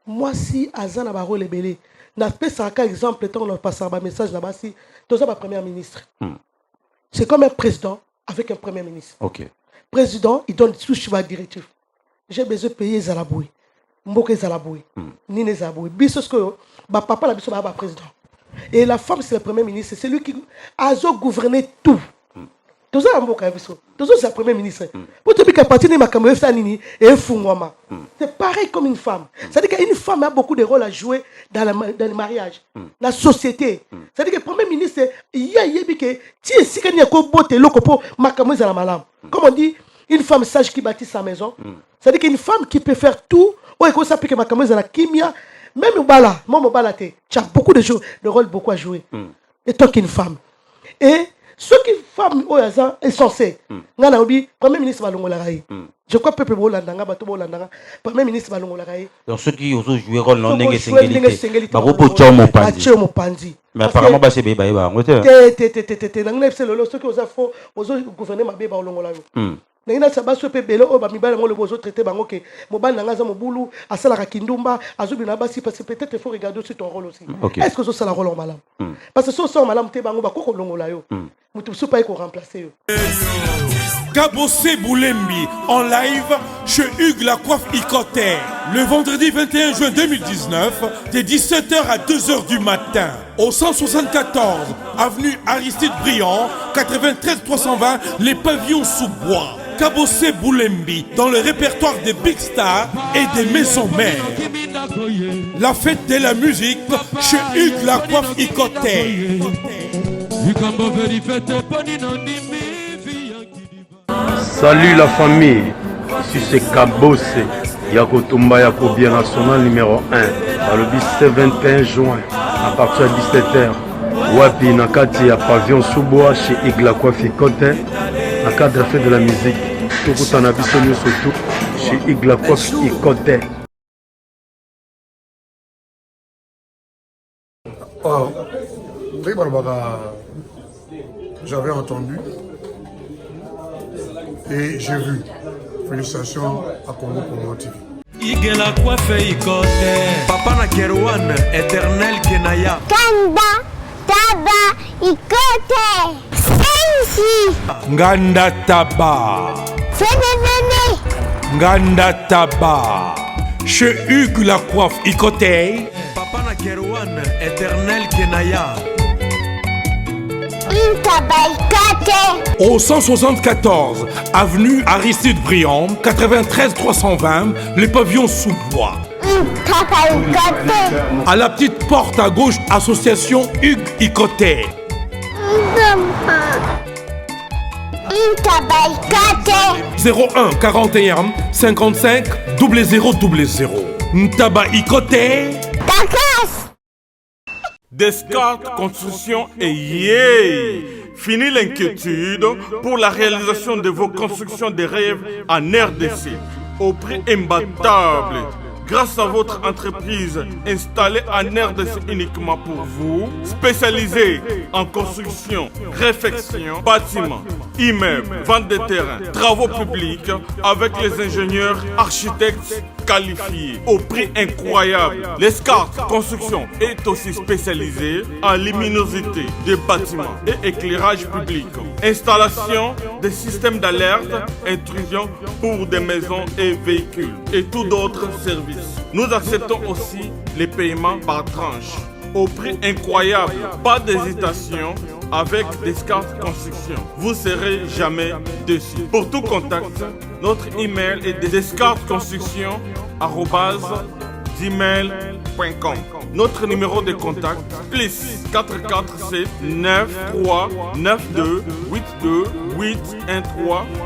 Moi, si Azana Baro le belé, n'a pas ça qu'un exemple, tant on passe un message là-bas, si tu es un premier ministre. C'est comme un président avec un premier ministre. Ok. Président, il donne tout sur la directive. J'ai besoin de payer Zalaboui. Mboké Zalaboui. Nine Zalaboui. Bisous que papa la bisous président. Et la femme, c'est le premier ministre. C'est lui qui a gouverné tout. Tout ça, c'est le premier ministre. Pour te dire qu'à partir de ma caméra, c'est pareil comme une femme. C'est-à-dire qu'une femme a beaucoup de rôles à jouer dans le mariage, dans la société. C'est-à-dire que le premier ministre, il y a que si il y a comme on dit, une femme sage qui bâtit sa maison. C'est-à-dire qu'une femme qui peut faire tout, même au bala, tu as beaucoup de rôles beaucoup à jouer. Et toi qu'une femme. Et ceux qui femmes sont censés, premier ministre Balongolaraï. Je crois que le peuple Bolandanga, premier ministre Balongolaraï. Donc ceux qui ont joué rôle non Mais apparemment, c'est bébé. ceux qui ont gouverné ma bébé Nengina sabaso pe belo o ba mibala ngolo bozo traité bango ke mobali nanga za mobulu asala ka kindumba azobina basi parce que peut-être il faut regarder aussi ton rôle aussi. Est-ce que ça la rôle en malam? Parce que ça malam te bango ba ko longola yo. Mutu su pas ko remplacer yo. Kabose Boulembi en live chez Hugues la coiffe Icotter le vendredi 21 juin 2019 de 17h à 2h du matin au 174 avenue Aristide Briand 93 320 les pavillons sous bois. Kabose Boulembi dans le répertoire des big stars et des maisons mères. La fête de la musique chez Hugues la coiffe Icotter. Salut la famille, si c'est Kabose, Yakotumba Yakobia National numéro 1, dans le bis 21 juin, à partir de 17h, Wapi Nakati à Pavillon Sous-Bois chez Igla Kwafi Kotin, à cadre de la fête de la musique, tout en abissonné surtout chez Igla Kwafi Kotin. J'avais entendu. Et j'ai vu. Félicitations à Congo Congo TV. Igela coiffe Ikote. Papa na Kerouan, éternel Kenaya. Kanda, Taba, Ikote. Sensi. Nganda Taba. Fenenene. Nganda Taba. Chez Hugues la coiffe Ikote. Papa na Kerouan, éternel Kenaya. Au 174 avenue Aristide Briand 93 320 les pavillons sous bois. À la petite porte à gauche association Hugues Icoté. 01 41 55 0000 Ntaba Icoté. Descartes Construction et yeah! Fini l'inquiétude pour la réalisation de vos constructions de rêves en RDC au prix imbattable. Grâce à votre entreprise installée en RDC uniquement pour vous, spécialisée en construction, réfection, bâtiments, immeubles, vente de terrains, travaux publics avec les ingénieurs architectes qualifiés au prix incroyable. L'escarpe Construction est aussi spécialisée en luminosité des bâtiments et éclairage public. Installation des systèmes d'alerte, intrusion pour des maisons et véhicules et tout d'autres services. Nous acceptons aussi les paiements par tranche au prix incroyable. Pas d'hésitation avec Descartes Construction. Vous serez jamais déçus. Pour tout contact, notre email est descartesconstruction@gmail.com. Notre numéro de contact plus 447 93 92 82 813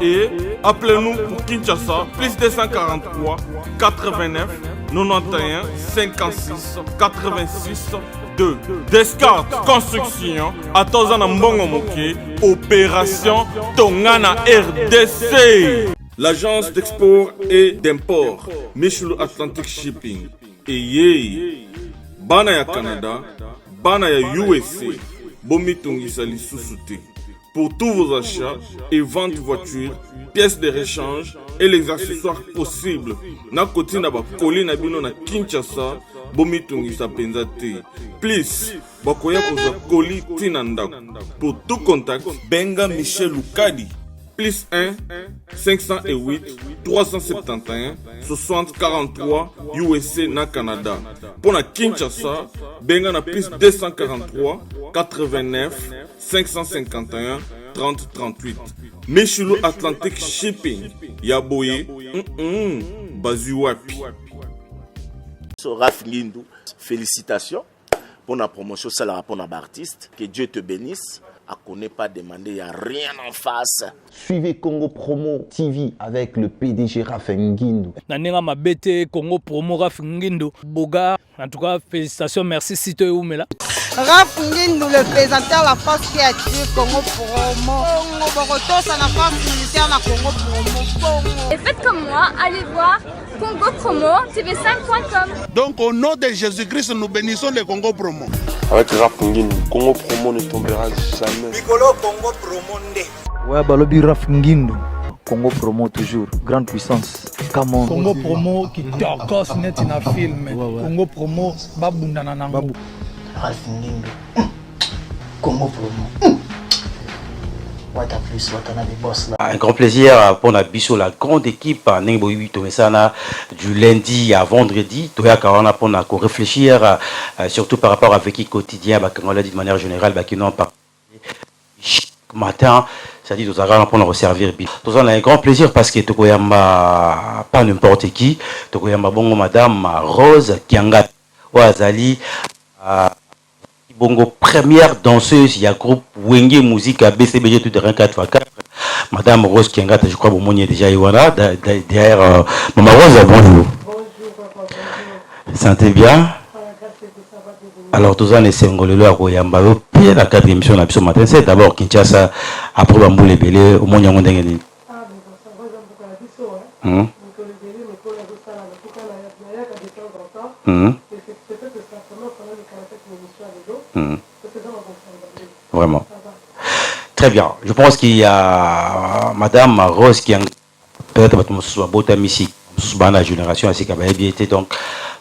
et appelez-nous pour Kinshasa plus 243 89 91 56 86 2. Descartes Construction à Tozana Mbongo Moké, opération Tongana RDC. L'agence d'export et d'import Michel Atlantic Shipping et yé bana ya Canada, bana ya USA, bomitungisa lisusu te. pour tous vos achats et ventes de voitures, pièces de rechange et les accessoires possibles. Na koti na ba koli na bino na Kinshasa, bomi tungisa penza te. Please, bakoya kozwa koli tina ndako. Pour tout contact, benga Michel Lukadi. Plus 1 508 371 60 43 USA na Canada. Pour la Kinshasa, benga na plus 243 89 551 30 38. Meshulu Atlantic Shipping. Yaboye, Bazuapi. Raf Ngindou, félicitations pour la promotion, c'est la pour l'artiste. Que Dieu te bénisse. À connaît pas demandé, il n'y a rien en face. Suivez Congo Promo TV avec le PDG Raf Ngindou. Nanenga Mabete, Congo Promo Raf Ngindou. Boga, en tout cas, félicitations, merci Sito Oumela. Raf Ngindou, le présentateur de la force créative Congo Promo. Congo Boroto, c'est la force militaire de Congo Promo. Et faites comme moi, allez voir Congo Promo, tv5.com. Donc au nom de Jésus-Christ, nous bénissons le Congo Promo. Avec Raf Ngindou, Congo Promo ne tombera jamais. Piccolo Congo Promo nde. Ouais, Balobi Raf Ngindou. Congo Promo toujours, grande puissance. Come Congo Promo qui torcos net in a film. Congo Promo, babundana nango. Raf Ngindou. Congo Promo. Un grand plaisir pour la biso, la grande équipe du lundi à vendredi. Pour réfléchir surtout par rapport à vécu quotidien, de manière générale, chaque matin, c'est-à-dire nous allons pour nous servir. Nous avons un grand plaisir parce que nous avons pas n'importe qui, nous avons bon madame Rose Kiangat Ouazali. Bongo première danseuse, il y a groupe Wenge Musique à BCBG tout terrain 4x4. Madame Rose Kiangat, je crois que vous êtes déjà Iwana, derrière Maman Rose, bonjour. Sentez bien? Alors, tous les Sengolelo à Koyamba, puis la 4e émission de ce matin, c'est d'abord Kinshasa, après Bamboule et Belé, au Monia Mondengeni. Vraiment. Très bien. Je pense qu'il y a Madame Rose qui a peut-être la génération ainsi qu'à été donc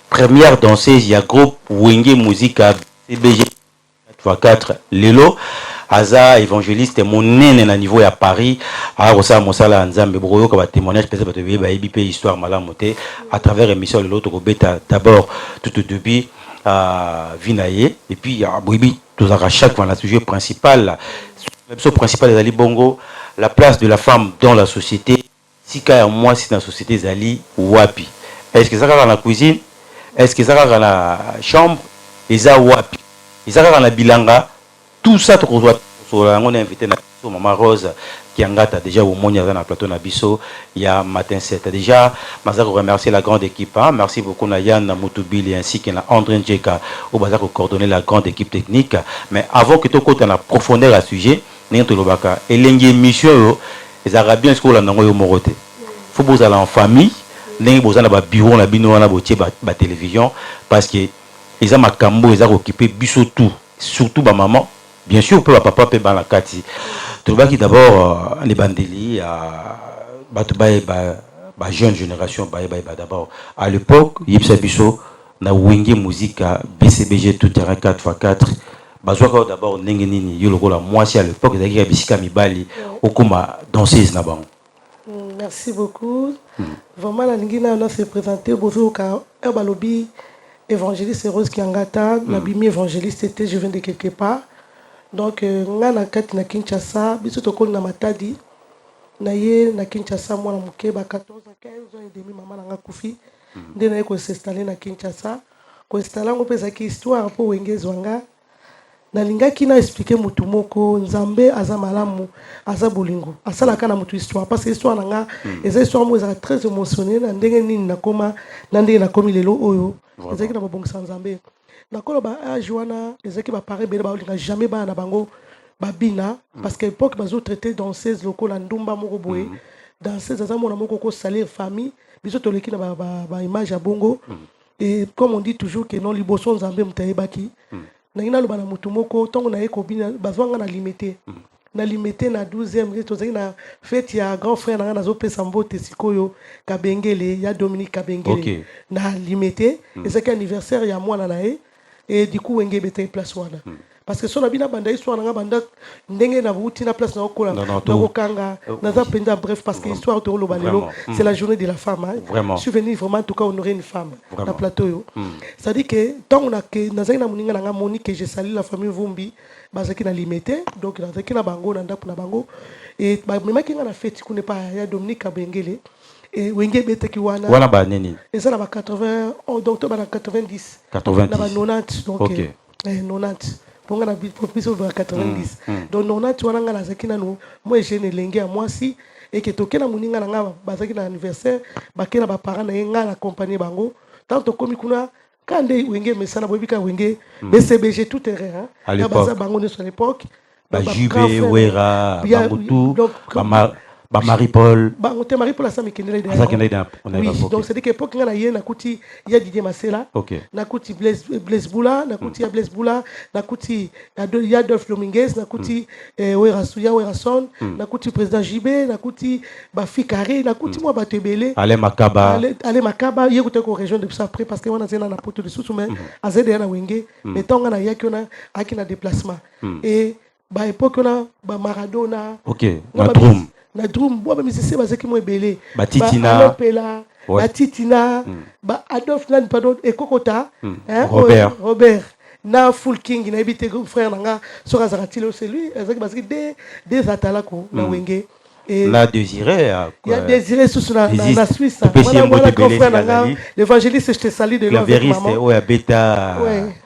première danseuse. Il y a groupe Wenge Musique à CBG 4x4 Lelo. Aza évangéliste mon nene na niveau à Paris à Rosa Mosala Nzambe Broyo qui va témoignage peut-être ba IBP histoire malamoté à travers émission de l'autre bêta d'abord tout au début Vinaye et puis à Bouibi tout à chaque fois le sujet principal des Ali Bongo, la place de la femme dans la société. Si quand moi c'est dans la société Zali Wapi, est-ce que ça va dans la cuisine, est-ce que ça va dans la chambre, et ça Wapi, et ça va dans la bilanga, tout ça on a invité Maman Rose qui engata déjà au monde dans la plateau Nabiso il y a matin 7 déjà. Je remercie la grande équipe, hein. Merci beaucoup à Yann Moutoubil ainsi qu'à André Ndjeka au bazar pour coordonner la grande équipe technique. Mais avant que tu côté en profondeur à sujet, n'importe lobaka et l'engue mission les Arabiens ce qu'on a dans le moroté. Faut vous aller en famille, n'importe vous aller au bureau la bino na botier ba télévision parce que ils ont makambo ils ont occupé biso tout surtout ba maman. Bien sûr, pour papa peut la kati. Tout le qui d'abord les bandeli à jeune génération d'abord à l'époque Yipsa Bisso na Wenge Musique à BCBG tout terrain 4x4. Bazoka d'abord nengenini yoloko la moi à l'époque il y a bisika mibali okuma danseuse na bango. Merci beaucoup. Vraiment la lingina on s'est présenté bozo ka balobi évangéliste Rose Kiangata, la bimi évangéliste c'était je viens de quelque part. Donc nga na kati na Kinshasa biso tokoli na Matadi na ye na Kinshasa mwana muke ba 14 ans 15 ans et demi maman nga kufi nde na ko s'installer na Kinshasa ko installer ngo pesa ki histoire po wengezi wanga na lingaki na expliquer mutu moko Nzambe aza malamu aza bolingo asala kana mutu histoire parce que histoire nga eza histoire mo eza très émotionnel na ndenge nini na koma na ndenge na komi lelo oyo ezaki na mabongisa Nzambe. Nakolo ba Joana ezaki ba paré bela ba linga jamais ba na bango babina parce que l'époque bazo traité danseuse lokola ndumba moko boye danseuse za mona moko ko salir famille biso toleki na ba image ya bongo et comme on dit toujours que non liboso Nzambe mutayebaki na ina lo bana mutu moko tongo na eko bina bazwanga na limité na limité na 12e tozaki na fête ya grand frère na nazo pesa mbote sikoyo Kabengele ya Dominique Kabengele na limité ezaki anniversaire ya mwana na ye et du coup wenge bete place wana parce que sona bina banda histoire nga banda ndenge na wuti na place na okola na kokanga na penda bref parce que histoire to lo balelo c'est la journée de la femme hein. Je suis venu vraiment en tout cas honorer une femme na plateau yo ça dit que tant on a que nazaki na muninga nga Monique je salue la famille Vumbi bazaki na limité donc nazaki na bango na ndako na bango et ba memaki nga na fête ku ne pas ya Dominique Kabengele et wenge bete ki wana ba nini et ça na ba 80 donc to ba na 90 na ba 90 donc 90 pour nga na biso ba 90 donc 90 wana nga nazaki na no moi jeune lengi à moi si et que tokena muninga na nga bazaki na anniversaire bakena ba parents na nga na accompagner bango tant to komi kuna kande wenge mesana bobika wenge BCBG tout terrain à l'époque bango à l'époque ba Jubé Wera Bangotou ba Marie-Paul Marie-Paul Asami Kendele oui donc c'est dire que époque nga na yena kuti ya Didier Masela na kuti Blaise Boula na kuti ya Blaise Boula na kuti ya Adolphe Dominguez na kuti Werason na kuti président JB na kuti ba Fikare na kuti moi ba Tebele Ale Makaba ye kuti ko région de après parce que on a zena na poto de sous mais azede na wenge mais tant nga na yaki na akina déplacement et ba époque on a ba Maradona na drum boa ba musicien bazaki mo ebele Batitina Alopela Batitina ba Adolphe Nan pardon Ekokota Robert na Full King na ebité frère nanga sora zaratilo c'est lui azaki bazaki des atalako na wenge et la Désiré il y a Désiré sous la Suisse voilà grand frère nanga l'évangéliste je te salue de l'homme maman ouais bêta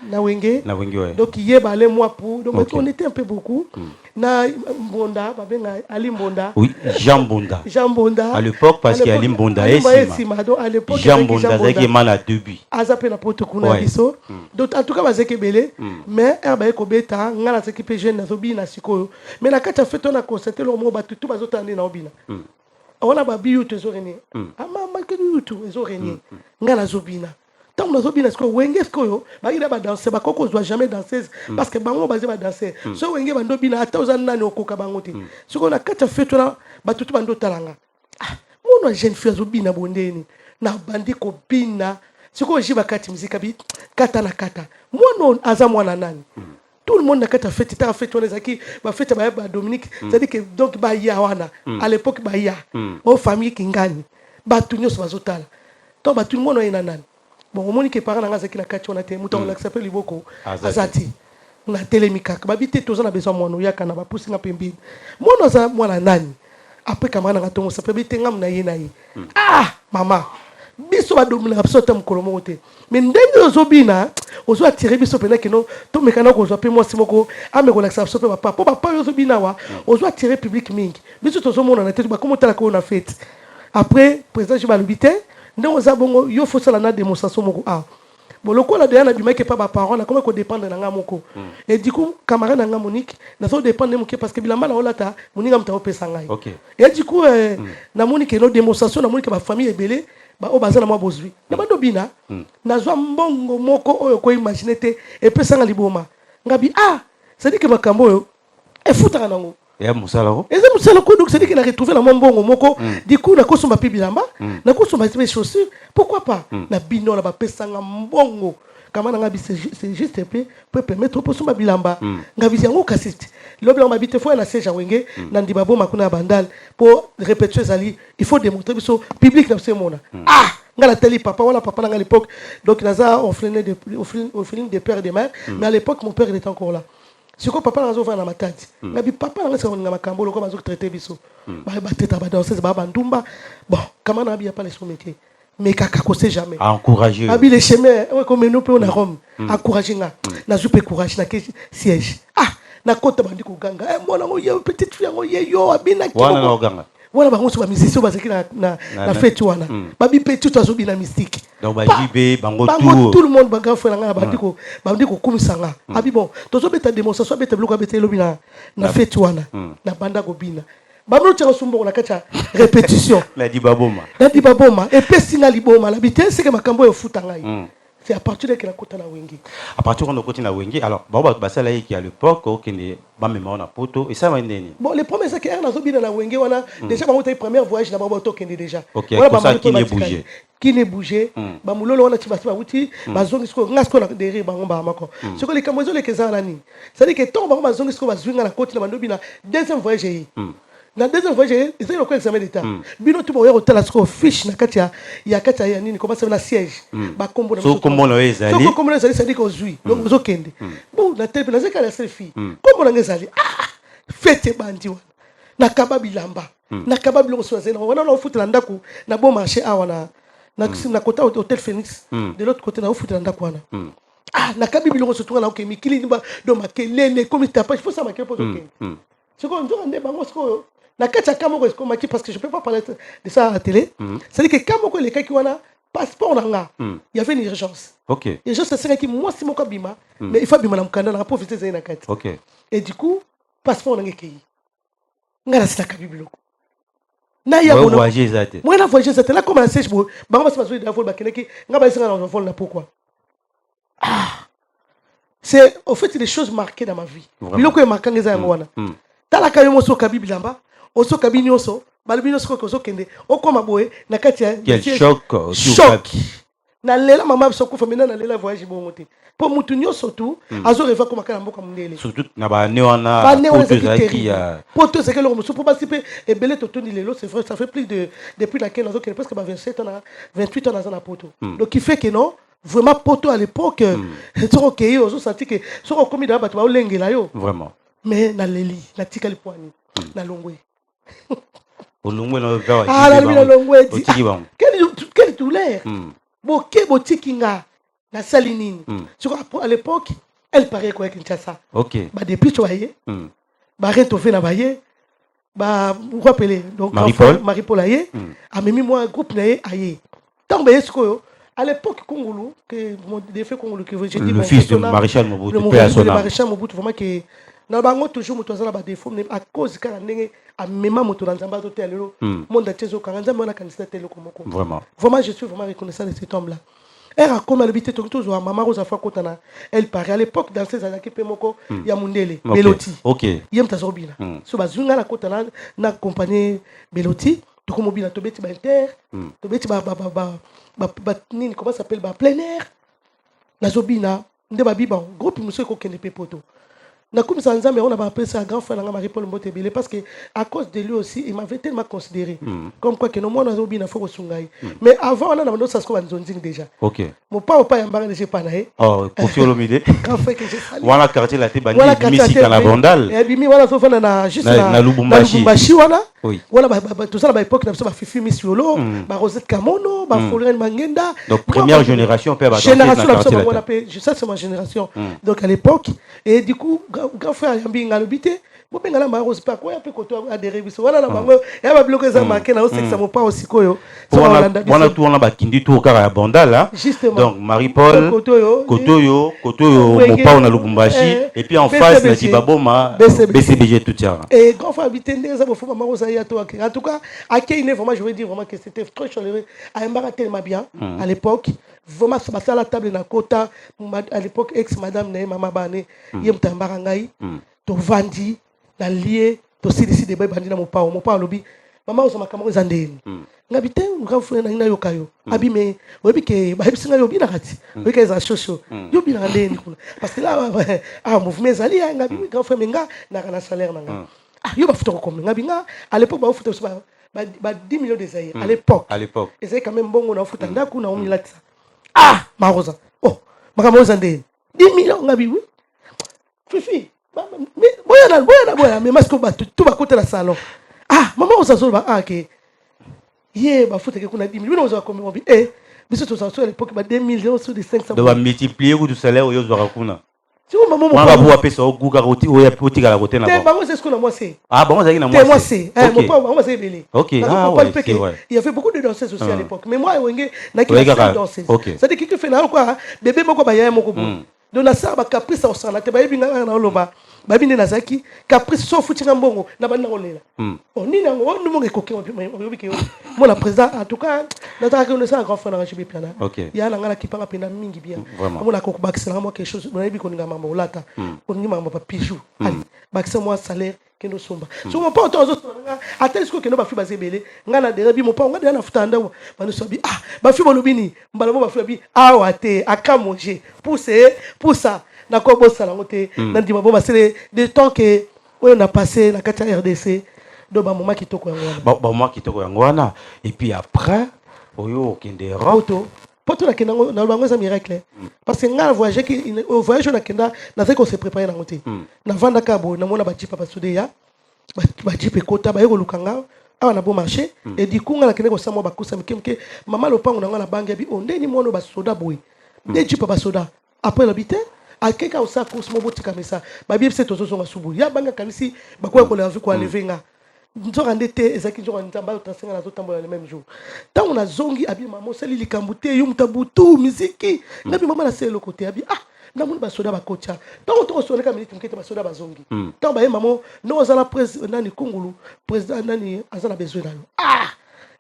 na wenge ouais donc hier ba les mois pour donc on était un peu beaucoup na Mbonda babenga Ali Mbonda oui Jean Mbonda à l'époque parce qu'il Ali Mbonda est à l'époque Jean Mbonda zaki mana début azape na poto kuna biso donc en tout cas bazaki belé mais herba ko beta ngala zaki pe jeune na zobi na sikoyo mais na kata fait on a constaté le mot batutu bazotande na obina on a babi yuto ezoreni ama ke yuto ezoreni ngala zobina tant on a zobina sko wenge sko ba ila ba danser ba koko doit jamais danser parce que bango bazé ba danser so wenge bando bina ata ozana nani okoka bango te siko na kata fait on a batutu bando talanga mon jeune fille zobina bondeni na bandi ko bina siko jiba kati muzika bi kata na kata mwana aza mwana nani tout le monde n'a qu'à faire ta fête on les acquis ba fête ba Dominique c'est-à-dire que donc ba ya wana à l'époque ba ya aux familles qui gagnent ba tunyo so bazotala to ba tout le monde ina nani bon au monde que parents nga zaki na kati on a te muto on s'appelle liboko azati na telemika ba bité tozo na besoin mwana ya kana ba pusi nga pembi mwana za mwana nani après kamana nga tongo s'appelle bité ngam na yena yi mama biso ba domina biso tam kolomo te mais ndenge ozobina ozo attirer biso pena keno to mekana ko zo pe mo simoko ame ko laksa biso pe papa po papa ozobina wa ozo attirer public mingi biso tozo mona na tete ba comment tala ko na fête après président je ba lubité ndenge ozabongo yo faut sala na démonstration moko bon le quoi là derrière na bima ke pas ba parents na comment ko dépendre na nga moko et du coup camarade na nga Monique na so dépendre moko parce que bilamba la olata moninga mta opesa ngai et du coup na Monique no démonstration na Monique ba famille ebele ba o bazana mwa bozwi na bando bina nazwa mbongo moko oyo ko imaginer te et pesa nga liboma ngabi c'est dit que makambo yo e futa nango ya musala ko eza musala ko donc c'est dit qu'il a retrouvé la mbongo moko du coup na kosomba pi bilamba na kosomba pi chaussures pourquoi pas na bino na ba pesa nga mbongo kama ngabi c'est juste peut permettre pour somba bilamba ngabi yango kasiti l'obla on habite fois na siège wenge na ndibabo makuna bandal pour répéter zali il faut démontrer biso public na ce monde ngala teli papa wala papa à l'époque donc naza on flinait des pères et des mères mais à l'époque mon père il était encore là c'est quoi papa nazo va na matati ngabi papa na ngasa na makambo loko bazo traiter biso ba teta ba danser ba bandumba bon kama na bia pas les métier mais kaka ko sait jamais encourager abi les chemins comme nous pe on a Rome encourager nga na zupe courage na siège na kota bandi ko ganga mwana ngo ye petite fille ngo ye yo abina ki wana na ganga wana bango so ba musicien bazaki na fête wana babi petit to azobi na mystique donc ba jibe bango tout le monde banga fela nga bandi ko kumisanga abi bon tozo beta démonstration beta bloka beta lobi na fête wana na banda ko bina bamlo tshaka sumbo na kacha répétition la dibaboma et pesinga liboma la bité c'est que makambo yo futa ngai c'est à partir de que la côte na Wenge. À partir de côté na Wenge, alors ça là qui à l'époque qui ne pas même on a poto et ça va nini. Bon les premiers c'est que na zo bina na Wenge wana déjà ba monter premier voyage na ba bato kende déjà. OK, pour ça qui ne bougeait. Qui ne bougeait ba mulolo wana tiba wuti ba zongi sko ngasko na derrière ba ngomba mako. Ce que les kamozo les kezana ni. Ça dit que tombe ba zongi sko ba zwinga na côte na bando bina deuxième voyage yi. Na deuxième voyage ils ont le examen d'état. Bino tu boya hotel asko fiche na katia ya katia ya nini comment ça na siège. Ba kombo na so comment le ezali. So comment ezali ça dit qu'on zui. Donc zo kende. Bon na tele na zeka la selfie. Comment na ngezali. Fete bandi wana. Na kababi lamba. Na kababi lo so zena. Wana na foot na ndaku na bon marché a wana. Na côté hôtel Phoenix. De l'autre côté na foot na ndaku wana. Na kababi lo so tourna na OK mikili ba do makelele comme tapage il faut ça makelele pour OK. C'est quoi on dit bango sko na kacha kama ko maki parce que je peux pas parler de ça à la télé. C'est-à-dire que kama ko les cas qui wana passeport nanga. Il y avait une urgence. OK. Urgence c'est que moi si mon ko bima mais il faut bima na mkanda na profiter za ina kati. OK. Et du coup passeport nanga kei. Ngala sita kabibiloko. Na ya bono. Voyager zate. Moi na voyager zate là comme la sèche bo. Bango ba se de la vol ba keneki ngaba isinga na vol na pourquoi. C'est au fait des choses marquées dans ma vie. Biloko e marquant ngeza yango wana. Tala kayo mo so kabibilamba. Oso kabini oso balbino soko kozo kende okoma boye na kati ya quel choc na lela mama soko famina na lela voyage bongo te po mutu nyoso tu azo reva koma kana mboka mundele surtout na ba ne wana poto c'est que le musu po basipe e belé totoni lelo c'est vrai ça fait plus de depuis laquelle azo kende presque 27 ans 28 ans dans la poto donc il fait que non vraiment poto à l'époque c'est OK ozo senti que soko komi da ba to lengela yo vraiment mais na leli na tikali poani na longwe. Quelle douleur. Bokinga na salinine. À l'époque, elle paraît quoi Kinshasa. OK. Ba depuis tu voyais. Ba retofé na baye. Ba vous rappelez donc Marie-Paul aye. A mimi moi groupe na aye. Tant ba esko à l'époque Congolo que mon défait Congolo que j'ai dit le fils de Maréchal Mobutu. Le Maréchal Mobutu vraiment que na bango toujours moto azala ba défaut à cause kala ndenge a mema moto na nzamba to telelo monde tezo kanza mona kanisa telelo komoko vraiment je suis vraiment reconnaissant de cet homme là elle a comme habité toujours maman Rosa Fakotana elle parlait à l'époque dans ces années qui moko ya mundele Beloti OK yem tazobina so bazunga na kotana na compagnie Beloti to ko mobile to beti ba inter to beti ba nini comment ça s'appelle ba plein air na zobina nde ba biba groupe monsieur ko kende pepoto. Na comme ça nzambe on a appelé ça grand frère Marie-Paul Mbotebele parce que à cause de lui aussi il m'avait tellement considéré comme quoi que non moi na bien faut sungai mais avant on a dans ça ce qu'on zonzing déjà. OK. Mon papa yambara déjà pas na oh Kofi Olomide grand frère que j'ai sali wala quartier la te bandi misi kana Bondal et bimi wala so fana na juste na Lubumbashi wala oui wala tout ça ba époque na so ba Fifi Misiolo ba Rosette Kamono ba Florent Mangenda donc première génération père ba génération ça c'est ma génération donc à l'époque et du coup grand frère yambi ngalobité bo bengala ma rose pas quoi pe koto adhérer biso wala na bango ya ba bloquer ça marqué na c'est que ça mo pas aussi koyo wana tout on a ba kindi tout kara ya Bondal là donc Marie-Paul Kotoyo mo pas na Lubumbashi et puis en face na Dibaboma BCBG tout ça et grand frère bitende ça bo fo ma rose ya to en tout cas à Kenya vraiment je veux dire vraiment que c'était très chaleureux à Mbara tellement bien à l'époque vraiment ça battait à la table na kota à l'époque ex madame na mama bane yem tambara ngai to vandi na lié to si de bandi na mopa lobi mama osama kamako zandeni ngabite grand frère na yokayo abime webi ke ba hebsinga yo bina kati webi ke za shosho yo bina ndeni kuna parce que là mouvement zali ngabi grand frère menga na kana salaire nanga yo ba futo ko ngabi nga à l'époque ba futo ba 10 millions de zaïre à l'époque et c'est quand même bongo na futa ndaku na omilata maroza makamo zandeni 10 millions ngabi oui fifi boya mais masque tout va côté la salon maman on s'assoit que hier ba foute que kuna 10 millions on va comme on biso to à l'époque ba 2 millions sur des 500 doit multiplier ou du salaire au yozo rakuna si maman on va voir pesa au guga roti ou ya poti la côté na bon c'est ce qu'on a moi c'est bon ça qui na moi c'est mon papa moi c'est belé OK il y avait beaucoup de danseuses aussi à l'époque mais moi wenge na qui danser ça dit qui fait na quoi bébé moko ba ya moko donc na ça ba caprice au sana te ba yebinga na oloba babi ne nazaki caprice so futinga mbongo na banda ngolela nini ngo ni monge koke obi ke mo la président en tout cas nataka que ça grand frère na chibi piana ya na ngala kipanga pena mingi bien mo la ko bakisela mo quelque chose na yebi ko ninga mambo olata ko ninga mambo pa bijou ali bakisa mo salaire kendo somba so mo pa otozo ata esko kendo ba fi bazebele ngana de rebi mo pa ngada na futa ndawo banu so bi ba fi bolobini mbala mo ba fi bi awate akamoje poussa na ko bossa la ngote na ndima bo basele de temps que on a passé la carte RDC do ba moment kitoko yangwana ba moment kitoko yangwana et puis après oyo kende roto poto la kenda na bango za miracle parce que ngala voyage qui au voyage na kenda na zeko se préparer na ngote na vanda kabo na mona ba jipa ba sodeya ba jipe kota ba yeko lukanga awa na bon marché et du coup ngala kende ko samo ba kusa mkemke mama lopango na ngala bangi bi ondeni mono ba soda boy de jipa ba soda après l'habiter à quelqu'un aussi course mon botti comme ça ba bien c'est tozo zonga subu ya banga kanisi ba ko ko la vie ko levenga nzo randete ezaki nzo randamba utansenga na zotambo le même jour tant on a zongi abi maman seli likambute yum tabutu muziki ngabi mama na selo côté abi na mun ba soda ba kocha tant on sonne ka minute mkete ba soda ba zongi tant ba maman no za la président nani kungulu président nani azana besoin na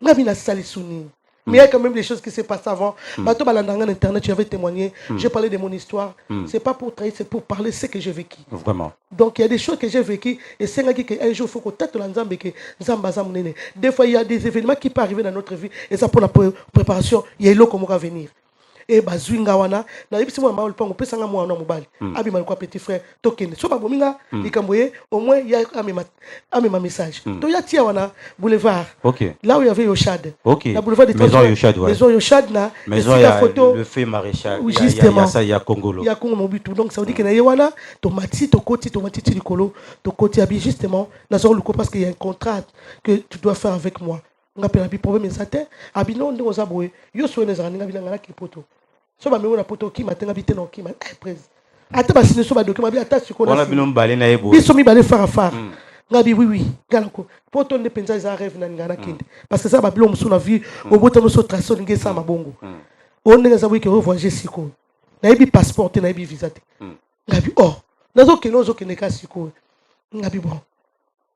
ngabi na sali suni. Mais il y a quand même des choses qui se passent avant. Bateau balandanga internet, j'avais témoigné, j'ai parlé de mon histoire. C'est pas pour trahir, c'est pour parler ce que j'ai vécu. Vraiment. Donc il y a des choses que j'ai vécues et c'est un jour il faut que tête l'ensemble que Zamba Zamnene. Des fois il y a des événements qui peuvent arriver dans notre vie et ça pour la préparation, il y a l'eau comme on va venir. Et bazwinga wana na yebisi moi maul pango pesanga moi na mobali abi mal quoi petit frère tokende so ba bominga likamboye au moins il y a amema message to ya tia wana boulevard là où il y avait Yoshad la boulevard de maison Yoshad maison Yoshad na maison il y a le fait maréchal il y a ça il y a Congolo il y a Congo mobitu donc ça veut dire que na yewana to mati to koti likolo to koti abi justement na zo luko parce qu'il y a un contrat que tu dois faire avec moi ngapela bi problème exacte abi non ndeko zabwe yo so ne zanga ngabila ngala kipoto so ba meona poto ki matenga bite no ki ma prise ata ba sine so ba document bi ata siko na wala bino mbale na yebo biso mi bale fara ngabi oui galako poto ne penza za rêve na ngana kinde parce que ça ba bilo musu na vie obota musu traso nge sa mabongo on ne zabwe ke voyager siko na yebi passeport na yebi visa te ngabi nazo ke nozo ke ne ka siko ngabi bon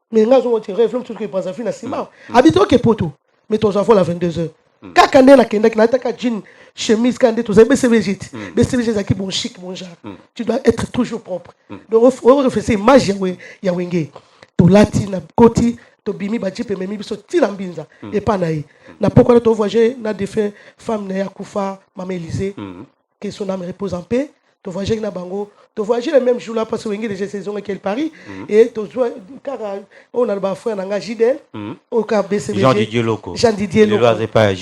mais ngazo on te rêve l'homme tout que pense à fin na sima habito ke poto mais ton enfant la 22h kaka ndena kenda kina taka jean chemise kande to za BCBG BCBG za ki bon chic bon genre tu dois être toujours propre donc on refait image ya wenge to lati na koti to bimi ba jipe memi biso tila mbinza et pas naï na pourquoi to voyager na défunt femme na Yakufa Maman Élysée que son âme repose en paix to voyager na bango to voyager le même jour là parce que wenge déjà saison qu'elle Paris et to car on a le ba frère na Jidel au cas BCBG Jean Didier Loko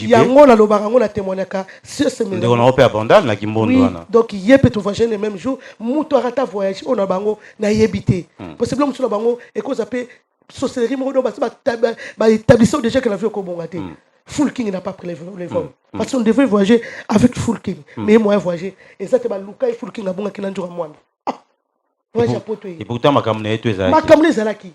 yango na lobaka ngo na témoigner ka sur ce mais on a opé abondant na kimbondo wana donc yep to voyager le même jour muto arata voyage on a bango na yebité possible muto na bango et cause appelé sorcellerie mo do ba établissement déjà que la vie ko bongate Full King n'a pas pris les vols. Parce qu'on devait voyager avec Full King. Mais moi, voyager. Et ça, c'est Luka et Full King à Bonga qui n'a pas et pourtant, ma camne est ma camne Zalaki.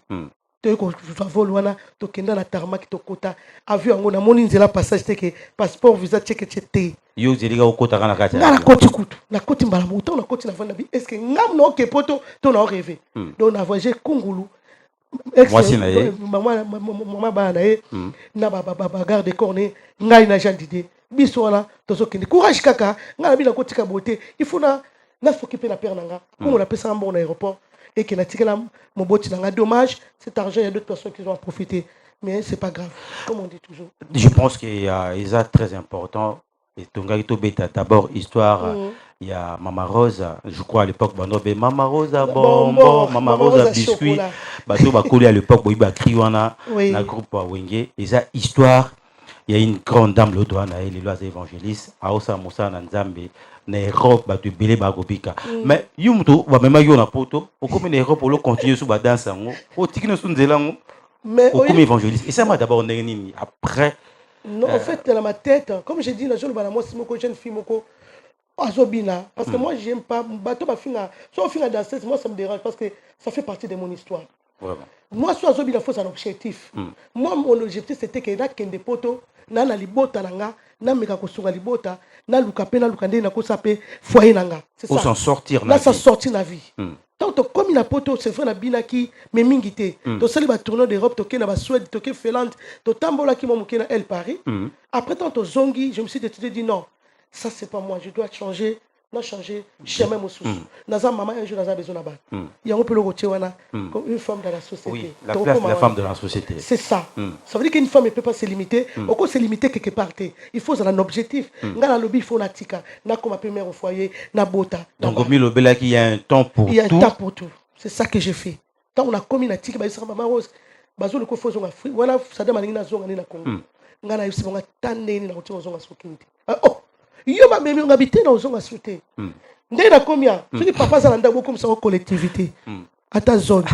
Tu vas voler, tu kenda na tarmac, tu kota. Avion, on a mon inzela passage, que passeport, visa, check, etc. Yo, zeliga au kota na kati. Na koti kutu. Na koti mbalamuta, na koti na vandabi. Est-ce que ngam no ke poto, tu n'as rêvé. Donc, on a voyagé Kungulu. Moi si na ye maman ba na ye na ba garde corne ngai na Jean Didier biso wana tozokende courage kaka ngala bila kotika beauté il faut na s'occuper la père nanga comme on appelle ça en bon aéroport et que na tikela moboti nanga dommage cet argent il y a d'autres personnes qui vont en profiter mais c'est pas grave comme on dit toujours. Je pense qu'il y a ça très important et Tongaki beta d'abord histoire. Il y a Mama Rosa, je crois à l'époque, Mama Rosa bonbon, Mama Rosa biscuit, bateau bakouli à l'époque, boiba kriwana, la groupe Wenge, et ça histoire. Il y a une grande dame l'autoana, les lois évangélistes, Aosa Moussa Nanzambe, Nairop, batu belé bagobika. Mais yumuto, va même yo na poto, au comme Nairop pour le continuer sous danse, au tikino sunzelango, au comme évangéliste. Et ça m'a d'abord négni après. Non, en fait, dans ma tête, comme j'ai dit, la jeune fille, Azobina, parce que moi j'aime pas bateau ma finga soit finga danser moi ça me dérange parce que ça fait partie de mon histoire. Vraiment. Moi soit Azobina faut un objectif. Moi mon objectif c'était que na kende poto na libota nanga na meka ko sunga libota na luka pe na lukande na ko sape foyer nanga. C'est ça. Pour s'en sortir na vie. S'en sortir la vie. tant to comme la poto c'est vrai la binaki mais mingité to sali ba tournoi d'Europe to ke na ba Suède to ke Finlande to tambola ki mo mukena elle Paris après tant to zongi je me suis dit non ça c'est pas moi je dois changer n'a changé chemin mon sous naza maman un jour naza besoin là-bas il y a un peu le rotiwana comme une femme dans la société oui la place de la femme dans la société c'est ça ça veut dire qu'une femme ne peut pas se limiter au coup se limiter quelque part il faut un objectif ngala lobby il faut la tika na comme ma mère au foyer na bota donc au milieu là qu'il y a un temps pour tout il y a un temps pour tout c'est ça que j'ai fait tant on a commis la tika ba isa maman Rose bazo le ko faut zonga free voilà ça demande na zonga na Congo ngala yisi bonga tande ni na ko zonga sokindi oh yo ba memi ngabité na ozonga sauter ndé na combien soki papa za nda beaucoup ça collectivité ata zone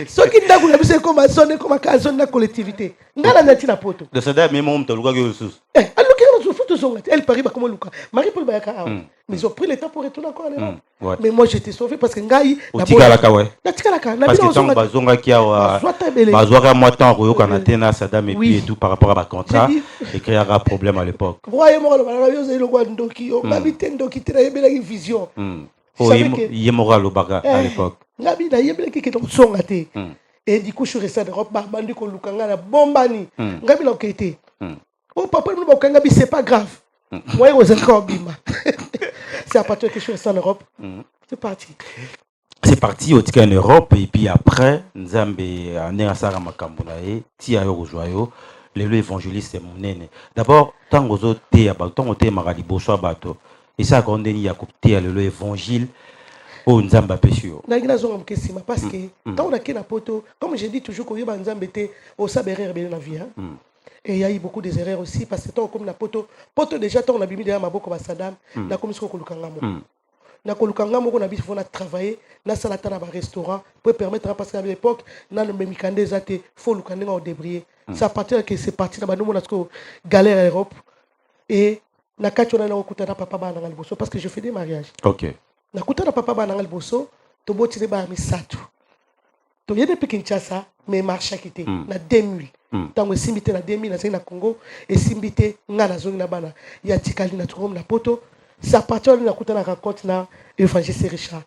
soki ndaku na biso comme zone comme ka zone na collectivité ngala na tina poto de ça même on te luka que sous alors que nous faut zonga elle Paris ba comme luka Marie Paul ba ka mais ils ont pris le temps pour retourner encore là mais moi j'étais sauvé parce que ngai na tikala ka ouais na tikala ka na parce que tant bazonga ki awa bazwaka moi temps ko kana tena Saddam et puis tout par rapport à ba contrat et créer un problème à l'époque voyez moi la yo zelo kwa ndoki o ngabité ndoki tira yebela vision oh il est moral au baga à l'époque ngabi na yebela ki to songa te et du coup je suis resté en Europe bandi ko lukanga na bombani ngabi la okete oh papa nous ba ngabi c'est pas grave moi aux encore bima c'est à partir que je suis resté en Europe c'est parti au tika en Europe et puis après nzambe ane asara makambo na ye ti ayo joyo le évangéliste monene d'abord tango zo te ba tango te magalibo so bato et ça kondeni ya kopte le évangile au nzamba pesio na zonga mkesima parce que tant on a na poto comme je dis toujours ko yeba nzambe te au saberer be na vie et il y a eu beaucoup des erreurs aussi parce que tant comme na poto déjà tant on a bimi derrière maboko ba Saddam na comme ko lukanga mo na kolukanga moko na biso fona travailler na salata na ba restaurant pour permettre parce qu'à l'époque na le memikande zate faut lukanga au débrier ça partir que c'est parti na ba nous na ko galère à Europe et na kachona na okutana papa ba na liboso parce que je fais des mariages OK na kutana papa ba na liboso to botile ba misatu to yede pe Kinshasa mais marcha kité na 2000 tango simbité na 2000 na na Congo et simbité ngana zongi na bana ya tikali na tukom na poto ça partir na kutana raconte na évangéliste Richard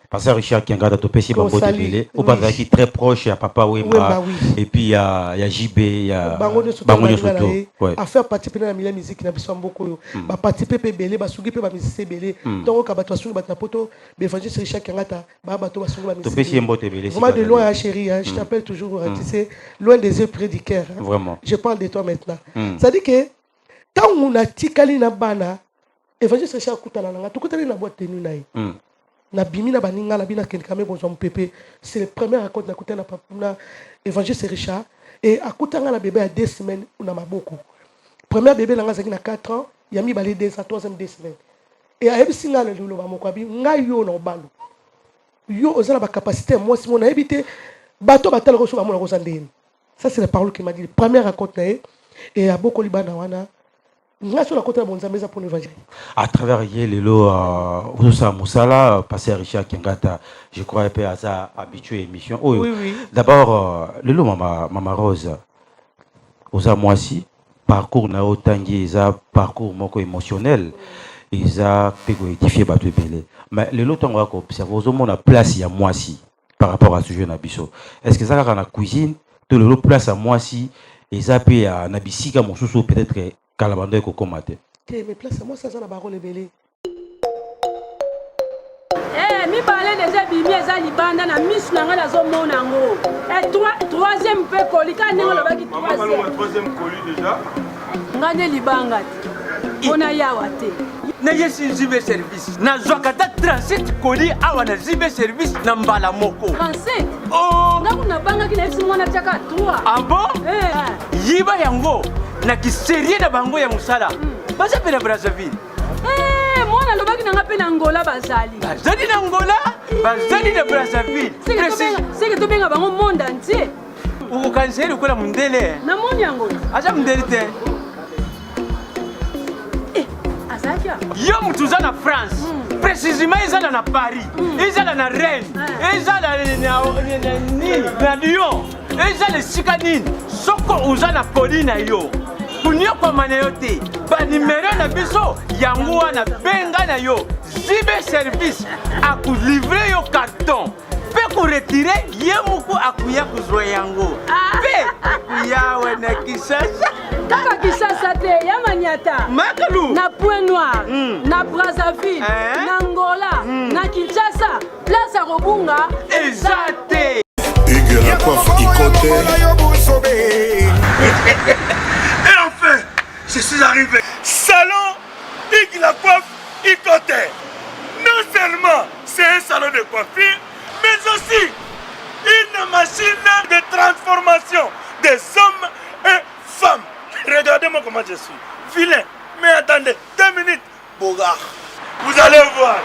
Pasteur Richard qui engada to pesi bango de belé au banda qui très proche à papa Wemba et puis il y a JB il y a bango de soto à faire participer dans la musique na biso mboko ba participer pe belé ba sugi pe ba musique belé donc ka bato sungi bato na poto évangéliste Richard qui engata ba bato ba sungi ba musique to pesi mbote belé vraiment de loin chérie je t'appelle toujours tu sais loin des yeux près du cœur vraiment je parle de toi maintenant ça dit que tant on a tikali na bana évangéliste Richard kutana na tukutali na boîte de nuit na na bimi na baninga na bina kenkame bonzo mpepé c'est le premier raconte na kutana na évangéliste Richard et akutanga na bébé à 2 semaines na maboko premier bébé langa zaki na 4 ans yami balé 2 ans 3e 2 semaines et a ebisi nga le lo ba mokwabi nga yo na obalo yo ozala ba capacité moi si mon a habité bato batala ko so ba mona ko sandeni ça c'est la parole qui m'a dit premier raconte na et a boko libana wana à travers les lots Oussa Moussala, Pasteur Richard Kengata, je crois que c'est habitué à l'émission. Oui. D'abord, le lot Mama Rose, Oussa Moisi, parcours na otangi, parcours moko émotionnel, ils a édifié Batou Belé. Mais le lot on va observer, aux hommes on a place à Moisi par rapport à ce jeu Nabiso. Est-ce que ça dans la cuisine, tout le lot place à Moisi, ils a payé à Nabisika, mon sous peut-être Kalabando ko komate. Mais place moi ça na barole belé. Mi parler déjà bimi eza libanda na miss na nga zo mona ngo. Et troisième pe kolika ninga lo baki troisième colis déjà. Ngane libanga. Ona yawa te. Na yesi zibe service. Na zwakata 37 colis awa na zibe service na mbala moko. 37. Oh. Na kuna banga kina esi mwana chaka 3. Ah bon? Yiba yango. Na kiserie na bango ya musala baza pe na Brazzaville mwana lobaki nanga pe na Angola bazali na Angola bazali na Brazzaville seke to benga bango monde entier ukokanseri kola mundele na moni Angola aza mundele te azakia yo mutuza na France précisément ezala na Paris ezala na Rennes ezala na Lyon ezala sika nini soko uza na Pauline yo kunyokoma na yo te banimero na biso yango wana benga na yo zibe service akulivre yo carton mpe koretire ye moko akuya kozwa yango mpe akuyawe na Kinshasa kaka Kinshasa te ya Maniata Makalu na Point Noir na Brazzaville na Angola na Kinshasa place à Robunga ezate Hugues la coiffe Ikote. Et enfin, je suis arrivé. Salon Hugues la coiffe Ikote. Non seulement c'est un salon de coiffure, mais aussi une machine de transformation des hommes et femmes. Regardez-moi comment je suis. Vilain. Mais attendez, 2 minutes. Bogart. Vous allez voir.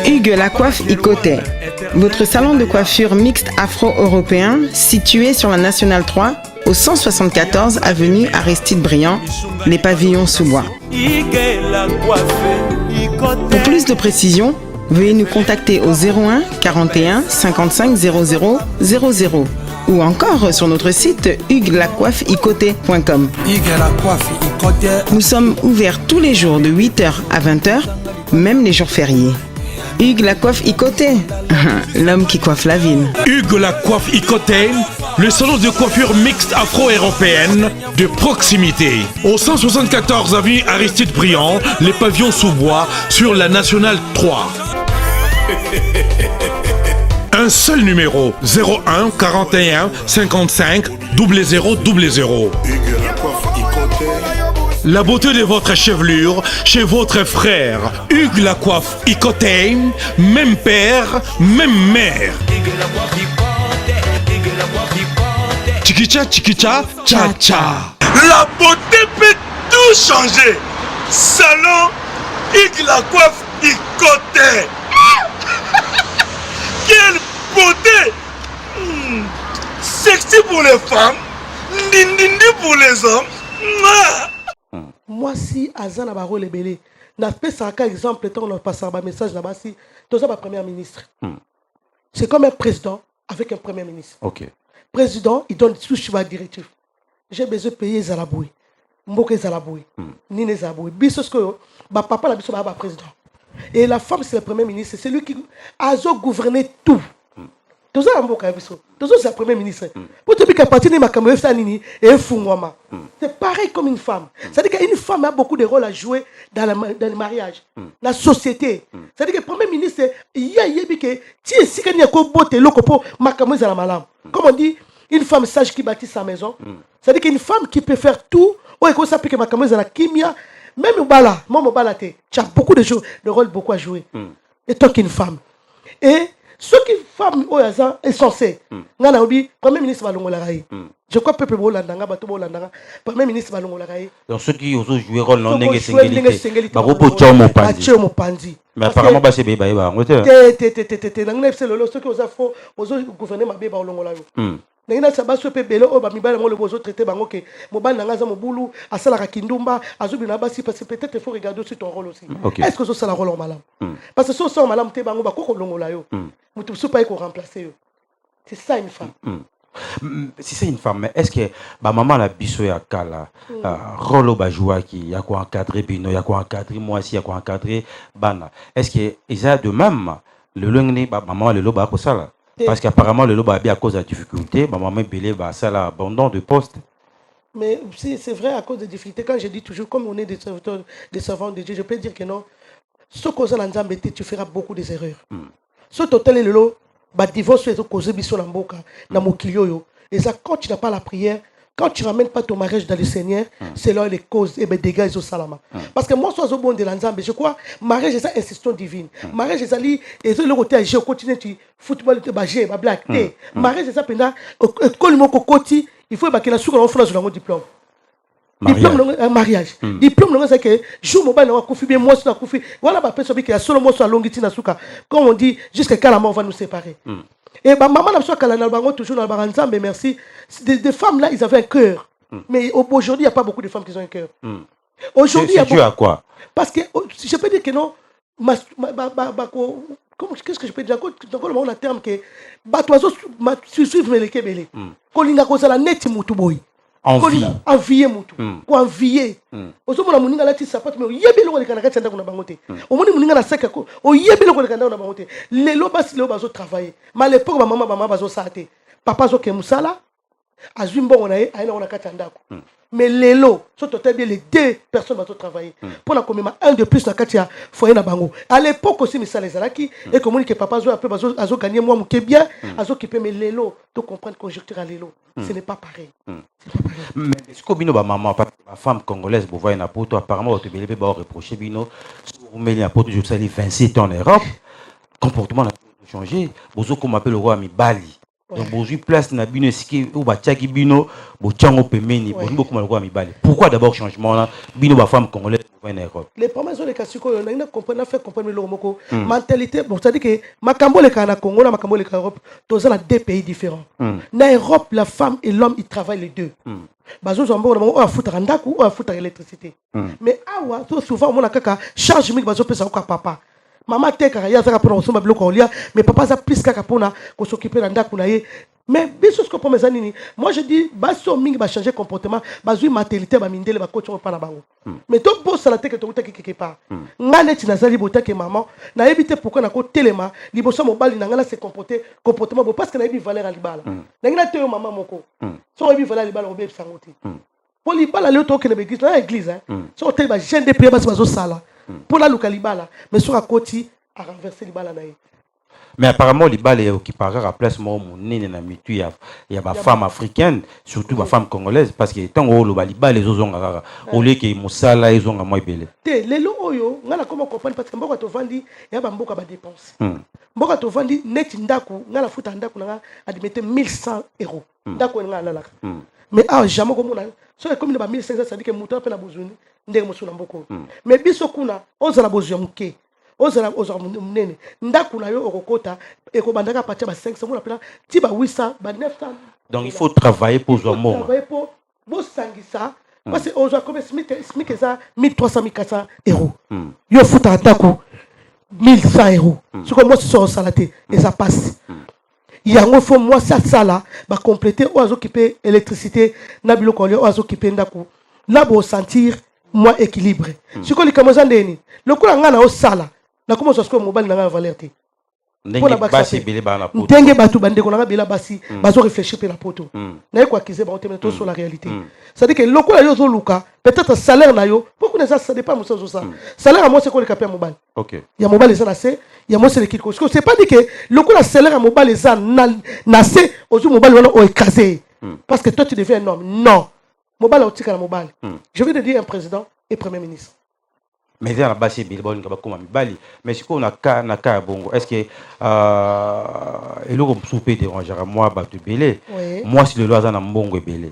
Hugues la coiffe Ikote, votre salon de coiffure mixte afro-européen situé sur la Nationale 3 au 174 avenue Aristide Briand, les pavillons sous bois. Pour plus de précisions, veuillez nous contacter au 01 41 55 00 00 ou encore sur notre site hugueslacoiffeikote.com. Nous sommes ouverts tous les jours de 8h à 20h, même les jours fériés. Hugues la coiffe Ikote, l'homme qui coiffe la ville. Hugues la coiffe Ikote, le salon de coiffure mixte afro-européenne de proximité. Au 174 avenue Aristide Briand, les pavillons sous bois sur la Nationale 3. Un seul numéro, 01 41 55 00 00. La beauté de votre chevelure chez votre frère. Hugues la coiffe Ikote, même père, même mère. Chikicha, chikicha, cha cha. La beauté peut tout changer. Salon Hugues la coiffe Ikote. Quelle beauté! Sexy pour les femmes, dindindi pour les hommes. Moi, si Azana Baro le belé, n'a pas ça qu'un exemple, tant on passe un message là-bas, si tu es premier ministre. C'est comme un président avec un premier ministre. Ok. Président, il donne tout choix directif. J'ai besoin de payer Zalaboué. Mboke Zalaboué. Nine Zalaboué. Bisous que papa la bisous ba président. Et la femme, c'est le premier ministre. C'est lui qui a gouverné tout. Tout ça, c'est le premier ministre. Pour te dire qu'à partir de ma caméra, c'est pareil comme une femme. C'est-à-dire qu'une femme a beaucoup de rôles à jouer dans le mariage, dans la société. C'est-à-dire que le premier ministre, il y a comme on dit, une femme sage qui bâtit sa maison. C'est-à-dire qu'une femme qui peut faire tout, même au bala, tu as beaucoup de choses, de rôles beaucoup à jouer. Et toi qui es une femme. Et ceux qui femmes est censé, premier ministre Balongolaraï. Je crois que le peuple Bolandanga, premier ministre Balongolaraï. Donc ceux qui ont joué rôle non n'est mais apparemment c'est bébé ceux qui ont gouverné ma bébé Balongolayo. Nangina saba sope belo o ba mibala ngolo bozo traiter bango ke mobali nanga za mobulu asala ka kindumba azubina basi parce que peut-être il faut regarder aussi ton rôle aussi. Est-ce que ça la rôle en malam? Parce que si on malam te bango ba ko longola yo. Mutu soupa ko remplacer yo. C'est ça une femme. Si c'est une femme, mais est-ce que ma maman la biso ya kala rôle ba joua qui ya quoi encadrer bino ya quoi encadrer moi aussi ya quoi encadrer bana. Est-ce que ils a de même le longné ba maman le loba pour ça là? Parce qu'apparemment, le lobby a bien à cause de la difficulté. Ma maman Bélé va ça là, abandon de poste. Mais c'est vrai à cause des difficultés. Quand je dis toujours, comme on est des serviteurs, des servants de Dieu, je peux dire que non. Ce cause en Zambété, tu feras beaucoup des erreurs. Ce total est le lot, bah divorce est causé biso lamboka, na mokilio. Et ça, quand tu n'as pas la prière, quand tu ne ramènes pas ton mariage dans le Seigneur, c'est là les causes et les dégâts au salama. Parce que moi, je bon de l'ensemble, je crois, mariage est une institution divine. Mariage est ali et le côté je continue tu football te bager ma blague. Mariage est ça pendant quand le côté il faut que la souka on fasse le diplôme. Diplôme mariage. Diplôme non c'est que jour mobile on confie bien moi sur confie. Voilà ba personne qui a solo moi sur longiti na souka. Comme on dit jusqu'à quand la mort va nous séparer. Et maman n'a pas toujours dans le baranzam, mais merci. Des femmes là, ils avaient un cœur. Mais aujourd'hui, il n'y a pas beaucoup de femmes qui ont un cœur. Aujourd'hui, c'est dû à quoi? Parce que je peux dire que non, qu'est-ce que je peux dire encore on a terme que batoiso suivre les kebele kolinga kozala neti mutu boy envier mutu ko envier ozomona muninga lati sapato mais yebelo ko lekana kati ndako na bangote omoni muninga na saka ko oyebelo ko lekana na bangote lelo basi lelo bazo travailler mais l'époque ba mama bazo sate papa zo ke musala azwi mbongo na ye aina ona kati ndako mais lelo surtout bien les deux personnes vont travailler pour la commémorer un de plus na katia foyer na bango à l'époque aussi misala ezalaki et comme que papa zo un peu azo gagner moi muke bien azo occupé mais lelo to comprendre conjoncture à lelo ce n'est pas pareil mais est-ce que bino ba maman pa femme congolaise bo voyer na poto apparemment to belebe ba reprocher bino mais na poto je sais 27 ans en Europe comportement a changé bozo comme appelle le roi Mibali. Donc, bonjour, place na bino esiki ou ba tchaki bino bo tchango pemeni bo beaucoup mal roi Mibali. Pourquoi d'abord changement là bino ba femme congolaise en Europe? Les promesses de Kasiko on a comprendre fait comprendre le moko mentalité bon ça dit que makambo le kana Congo na makambo le Europe tous dans deux pays différents. Na Europe la femme et l'homme ils travaillent les deux. Bazo zombo on a foutre ndaku ou a foutre électricité. Mais awa souvent on a kaka charge mik bazo pesa ko papa. Maman teka ya zaka pona osoma biloko olia mais papa za plus kaka pona ko s'occuper ndako na ye mais biso ce que pour mes anini moi je dis baso mingi ba changer comportement bazui maternité ba mindele ba coach pa na bango mais to bossa la teke to utaki quelque part ngane tina zali botake maman na éviter pourquoi na ko telema liboso mobali na ngala se comporter comportement bo parce que na yebi valeur à libala na ngina te maman moko so yebi valeur à libala obe sangote pour libala le to ke na église na église hein so te ba jeune de prière baso sala pour la localibala mais sur à côté à renverser libala na ye. Mais apparemment libala est qui paraît à place moi mon nene na mitu ya ba femme africaine surtout ba femme congolaise parce que tant o lo libala les ozonga kaka au lieu que musala ezonga moi belé te lelo oyo ngala comment comprendre parce que mboka to vandi ya ba mboka ba dépense mboka to vandi net ndako ngala futa ndako na admettre 1100 euros ndako ngala laka mais ah jamais comme on so comme ba 1500 ça dit que muto pe na bozuni ndenge mosuna mboko mais biso kuna ozala bozwa muke ozala munene ndako na yo okokota ekobandaka patia ba 500 mona pela ti ba 800 ba 900 donc il faut travailler pour zo moma travailler pour bosangisa parce que ozwa comme smik eza 1300 1400 euros yo futa ndako 1100 euros ce que moi c'est sur salaté et ça passe yango faut moi ça sala ba compléter ou occuper électricité na biloko o occuper ndako là bo sentir moi équilibré ce que les camoza ndeni le ko nga na o sala na comment ça se que mobile na valeur te ndenge basi belé ba na poto ndenge batu bande ko na bela basi bazo réfléchir pe la poto na ko akiser ba otemena sur la réalité ça dit que le ko yo zo luka peut-être salaire na yo pourquoi ça dépend mo ça salaire à moi c'est ko le capé mobile OK ya mobile ça na c'est ya moi c'est l'équipe parce que c'est pas dit que le ko la salaire à mobile ça na c'est au mobile wana o écrasé parce que toi tu deviens un homme non mobile otika na mobile je vais te dire un président et premier ministre mais il y a la base bilbon ngaba kuma mibali mais si on a ka bongo est-ce que eloko soupe dérangera moi ba te belé moi si le loisa na mbongo belé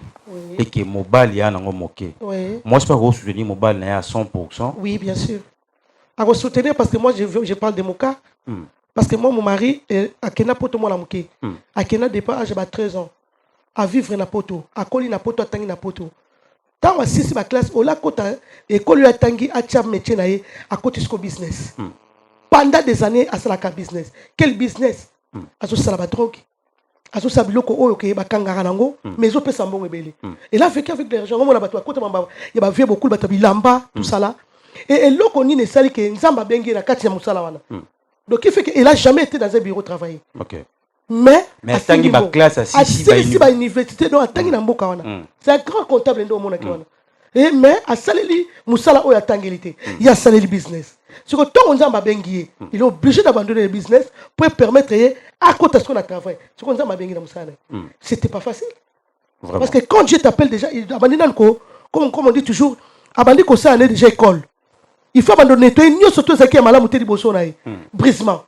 et que mobile ya na ngomoke moi je peux pas soutenir mobile na à 100%. Oui bien sûr à soutenir parce que moi je parle de mon cas parce que moi mon mari a kena poto moi la moké a kena depuis âge de 13 ans à vivre na poto à koli na poto tangi na poto tant assisi ma classe au la kota école ya tangi a tia métier na ye à côté de business pendant des années à ça la business quel business à ce ça la drogue à ce ça biloko oyo ke ba kangara nango mais zo pesa mbongo ebele et là fait avec l'argent on a bato à côté mamba il ba vie beaucoup bato bilamba tout ça là et loko ni ne sali que nzamba bengi na kati ya musala wana donc il fait que il a jamais été dans un bureau travailler OK mais tangi ba classe à ba université donc tangi na mboka wana c'est un grand comptable ndo mona ki wana et mais à saleli musala oya tangilité il y a saleli business ce que tout nzamba bengi il est obligé d'abandonner le business pour permettre à côté de ce qu'on a travaillé ce que nzamba bengi na musala c'était pas facile vraiment. Parce que quand je t'appelle déjà il abandonne comme on dit toujours abandonner ko ça est déjà école il faut abandonner toi il surtout ça qui est malade muté liboso na brisement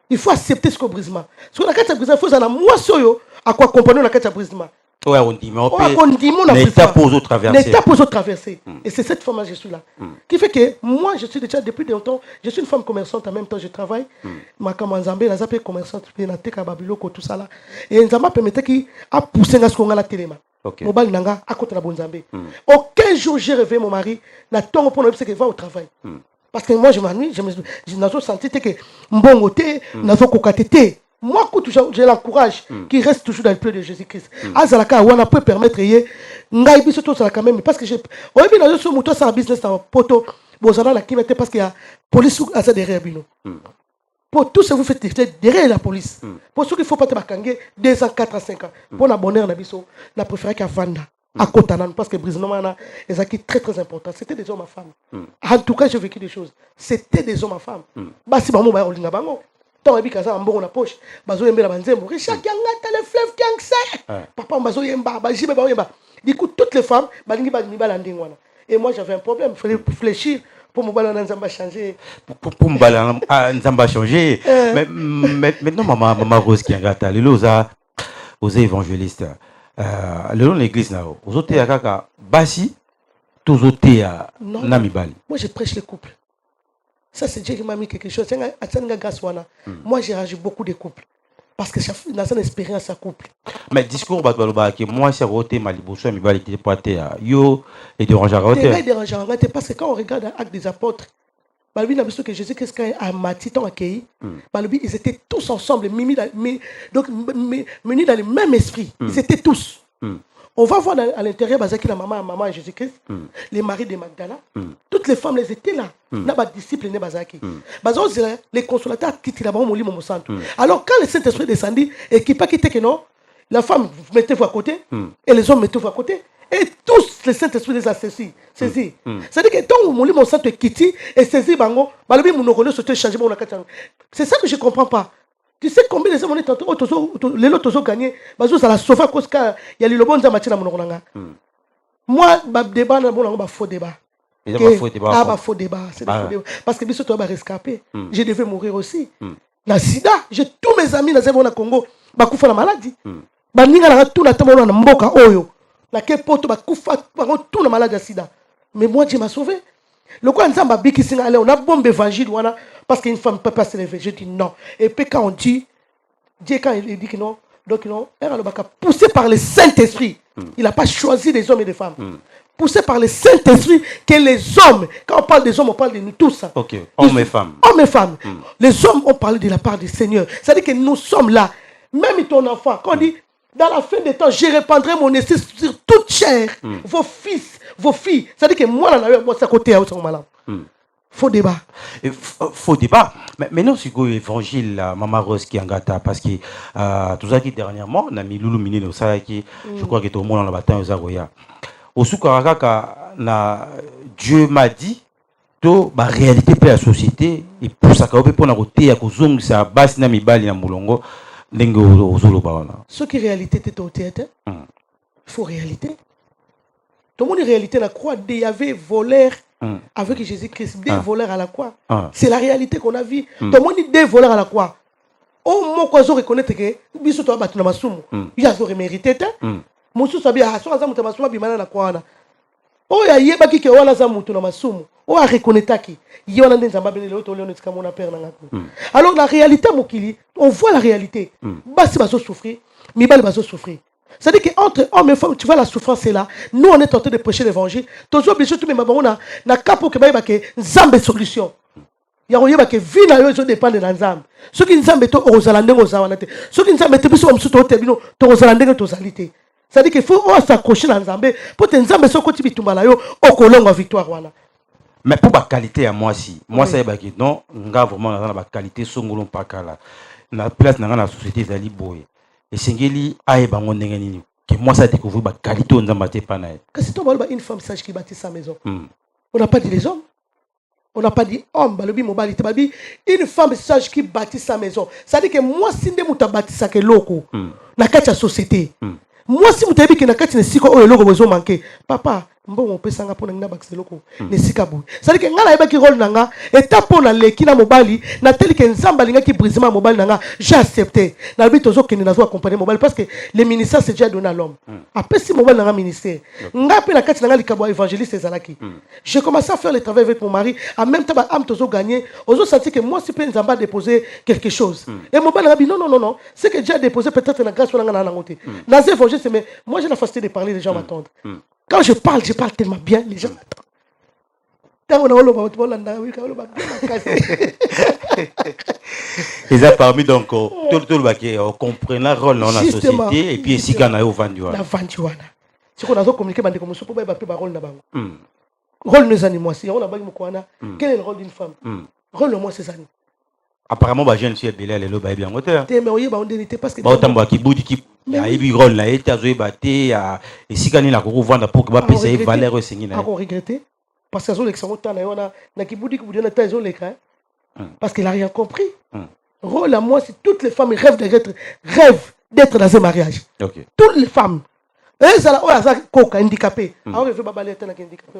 il faut accepter ce que brisement. Ce qu'on a qu'à brisement, il faut ça moi soyo à quoi comprendre on a qu'à brisement. Ouais, on dit mais on dit mon l'étape aux autres traversées. L'étape aux autres traversées. Et c'est cette femme là je suis là. Qui fait que moi je suis déjà depuis longtemps, je suis une femme commerçante en même temps je travaille. Ma kamanzambe la zape commerçante puis na teka babiloko tout ça là. Et nzamba permettait qui a poussé na ce qu'on a la téléma. Mobile nanga à côté la bonzambe. Aucun jour j'ai réveillé mon mari, na tongo pour nous que va au travail. Parce que moi, je m'ennuie, je n'ai senti que bon côté, n'a pas cocaté. Moi, je l'encourage qu'il reste toujours dans le plan de Jésus-Christ. Azalaka, on peut permettre, Ngaïbi, surtout, ça quand même, parce que j'ai. Oui, bien, dans ce moto, ça business dans poto, Bozana, la qui mettait parce qu'il y a police ou Aza derrière, Bino. Pour tout ce que vous faites derrière la police. Pour ceux qu'il ne faut pas te bakangé 2 ans, 4 ans, 5 ans. Pour la bonne heure, on a préféré qu'à Vanda. À Kotanan, parce que Brisnomana, les acquis très très importants. C'était des hommes à femmes. En tout cas, j'ai vécu des choses. C'était des hommes à femmes. Basi Bamo, Bayolinga Bango. Tant que Kaza, en bon, la poche. Bazo Yembe la Banzembo. Richard Yangata, le fleuve Kiangse. Papa Bazo Yemba, Bajibe Baoyemba. Du coup, toutes les femmes, Balingi Badmiba Landingwana. Et moi, j'avais un problème. Il fallait réfléchir pour Mbala Nzamba changer. Pour Mbala Nzamba changer. Mais maintenant, Maman Rose Kiangata, les loza aux évangélistes. Le long de l'église là, aux autres à Basi, tous autres à Namibali. Moi je prêche le couple. Ça c'est Dieu qui m'a mis quelque chose. Moi j'ai réagi beaucoup de couples. Parce que j'ai une expérience à couple. Mais discours que moi c'est roté Maliboso Namibali qui était yo et dérangeant. Parce que quand on regarde l'acte des apôtres, que Jésus-Christ a Matiton accueilli, ils étaient tous ensemble, munis dans le même esprit. Ils étaient tous. On va voir à l'intérieur, la maman et Jésus-Christ, les maris de Magdala, toutes les femmes, les étaient là. N'a pas de disciples, les consolateurs qui étaient là-bas, alors quand le Saint-Esprit descendit, et qui pas quitté que non, la femme mettez-vous à côté, et les hommes mettez-vous à côté. Et tous les Saint-Esprit les a saisis. C'est-à-dire que tant que mon sang te quitte et saisi, c'est ça que je ne comprends pas. Tu sais combien de hommes les autres ont gagné? Ça la sauvé à cause qu'il y a le bon Zamatina Monoranga. Moi, le débat, c'est un faux débat. Faux débat. Parce que si tu as rescapé, je devais mourir aussi. La sida, j'ai tous mes amis dans le Congo, qui font la maladie. Tout le monde laquelle porte tout le malade de sida. Mais moi, Dieu m'a sauvé. Le quoi Nzamba biki singa on a bombe évangile parce qu'une femme ne peut pas se lever. Je dis non. Et puis quand on dit, Dieu quand il dit que non, donc non, poussé par le Saint-Esprit. Il n'a pas choisi des hommes et des femmes. Poussé par le Saint-Esprit que les hommes, quand on parle des hommes, on parle de nous tous. Ok, hommes et femmes. Hommes et femmes. Les hommes ont parlé de la part du Seigneur. C'est-à-dire que nous sommes là. Même ton enfant, quand on dit dans la fin des temps, je répandrai mon esprit sur toute chair. Vos fils, vos filles. C'est-à-dire que moi, c'est à côté, faux débat. Faux débat. Mais maintenant, c'est l'évangile, Maman Rose qui engata, parce que tout ça qui dernièrement, on a mis Loulou Mini, je crois que tout le monde en a battu aux Agoya. Au Soukaraka, Dieu m'a dit, la réalité de la société, et pour ça, pour la côté, à cause de ça, base Namibali na Moulongo. Ce qui est réalité est au théâtre, il faut réalité. Tout le monde est réalité la croix. Il y avait voleurs avec Jésus-Christ, des voleurs à la croix. C'est la réalité qu'on a vue. Tout le monde est des voleurs à la croix. Au moins, quand on reconnaît que Bissou a battu dans ma somme, il a mérité. Moussou Sabia a soit à ma somme, bimana la croix. Oh, il y a qui est au Lazamu dans ma somme. Oh, à reconnaître qui il y a un alors la réalité on voit la réalité. Basi va souffrir, Mibali va souffrir. C'est-à-dire qu'entre hommes et femmes, tu vois la souffrance est là. Nous on est en train de prêcher l'évangile. Toujours obligé tout même on a capo que ba que Nzambe solution. Ya oyeba que vie na yo zo dépend de Nzambe. Ce qui Nzambe to ozalande ozawanate. Ce qui Nzambe te biso msuto tebino to ozalande to zalité. C'est-à-dire qu'il faut s'accrocher dans Nzambe pour que Nzambe so koti bitumba la yo okolonga victoire wana. Mais pour la qualité à moi, si moi, ça y est, non, on a vraiment la qualité, son pas là. La place dans la société, c'est boy. Et c'est que moi, ça découvre la qualité, on a maté pas naï. Quand on parle une femme sage qui bâtit sa maison, on n'a pas dit les hommes. On n'a pas dit homme, une femme sage qui bâtit sa maison. Ça veut dire que moi, si je bâti sa loco, dans la société, moi, si je dis que dans la société, logo besoin manquer, papa. On peut s'en pour n'anga baxé loko ne sikabu c'est à dire que ngala yeba ki rôle nanga étape pour na leki na mobali na tel que nzamba linga ki brisement mobali nanga j'ai accepté na but tozo que nous accompagner mobali parce que le ministère c'est déjà donné à l'homme après si mobali nanga ministère nga pe na kati nanga likabo évangéliste ezalaki j'ai commencé à faire le travail avec mon mari en même temps am tozo gagner ozo sentir que moi si pe nzamba déposer quelque chose et mobali nanga non c'est que j'ai déposé peut-être na grâce nanga na ngote na évangéliste mais moi j'ai la facilité de parler les gens m'attendent. Quand je parle tellement bien, les gens m'attendent. Ils ont parmi donc tout le comprendre le rôle dans la société et puis ici quand on a au Vanduana. La Vanduana. C'est qu'on a communiqué avec les gens pour pas rôle là-bas. Rôle des animaux, si on a quel est le rôle d'une femme? Rôle le moins c'est ça. Apparemment bah jeune fille belé les loba bien moteur. Mais oui bah on était parce que bah autant bah qui boudi qui a eu rôle là et tazoé baté et si quand il a ko vendre pour que ba payer valeur singi na. On regretter parce que ça l'exemple temps là na qui boudi na tazo l'écran parce qu'il a rien compris. Rôle à moi c'est toutes les femmes rêvent d'être dans un mariage. OK. Toutes les femmes elles ont coca handicapé. On rêve baba les tena handicapé.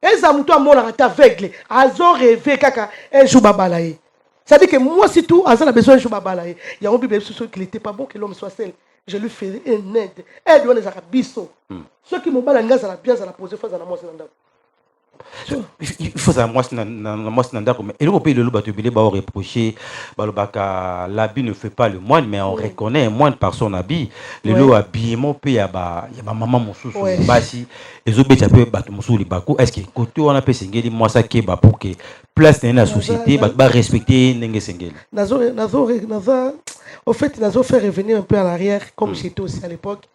Elles ont tout à mon arrêt aveugle. Elles ont rêvé kaka un jour baba là. C'est-à-dire que moi, si tout, Azan a besoin de jouer à il y a un Bible qu'il n'était pas bon que l'homme soit seul. Je lui fais une aide. Aide les Arabissos. Ceux qui m'ont balayé, ça la bien, ça la posé face à la moi. Il faut ça, moi, mais et le pays de l'Oubatubile va reprocher l'habit ne fait pas le moine, mais on reconnaît un moine par son habit. Le lot habillement, il y a ma maman, mon sous, basi, les autres bêtes, mon sous, les bakou. Est-ce que côté on a pu s'engager, moi, ça qui est pour que place dans la société, va respecter Nengue Sengel. Au fait, nous avons fait revenir un peu en arrière, comme j'étais aussi à l'époque.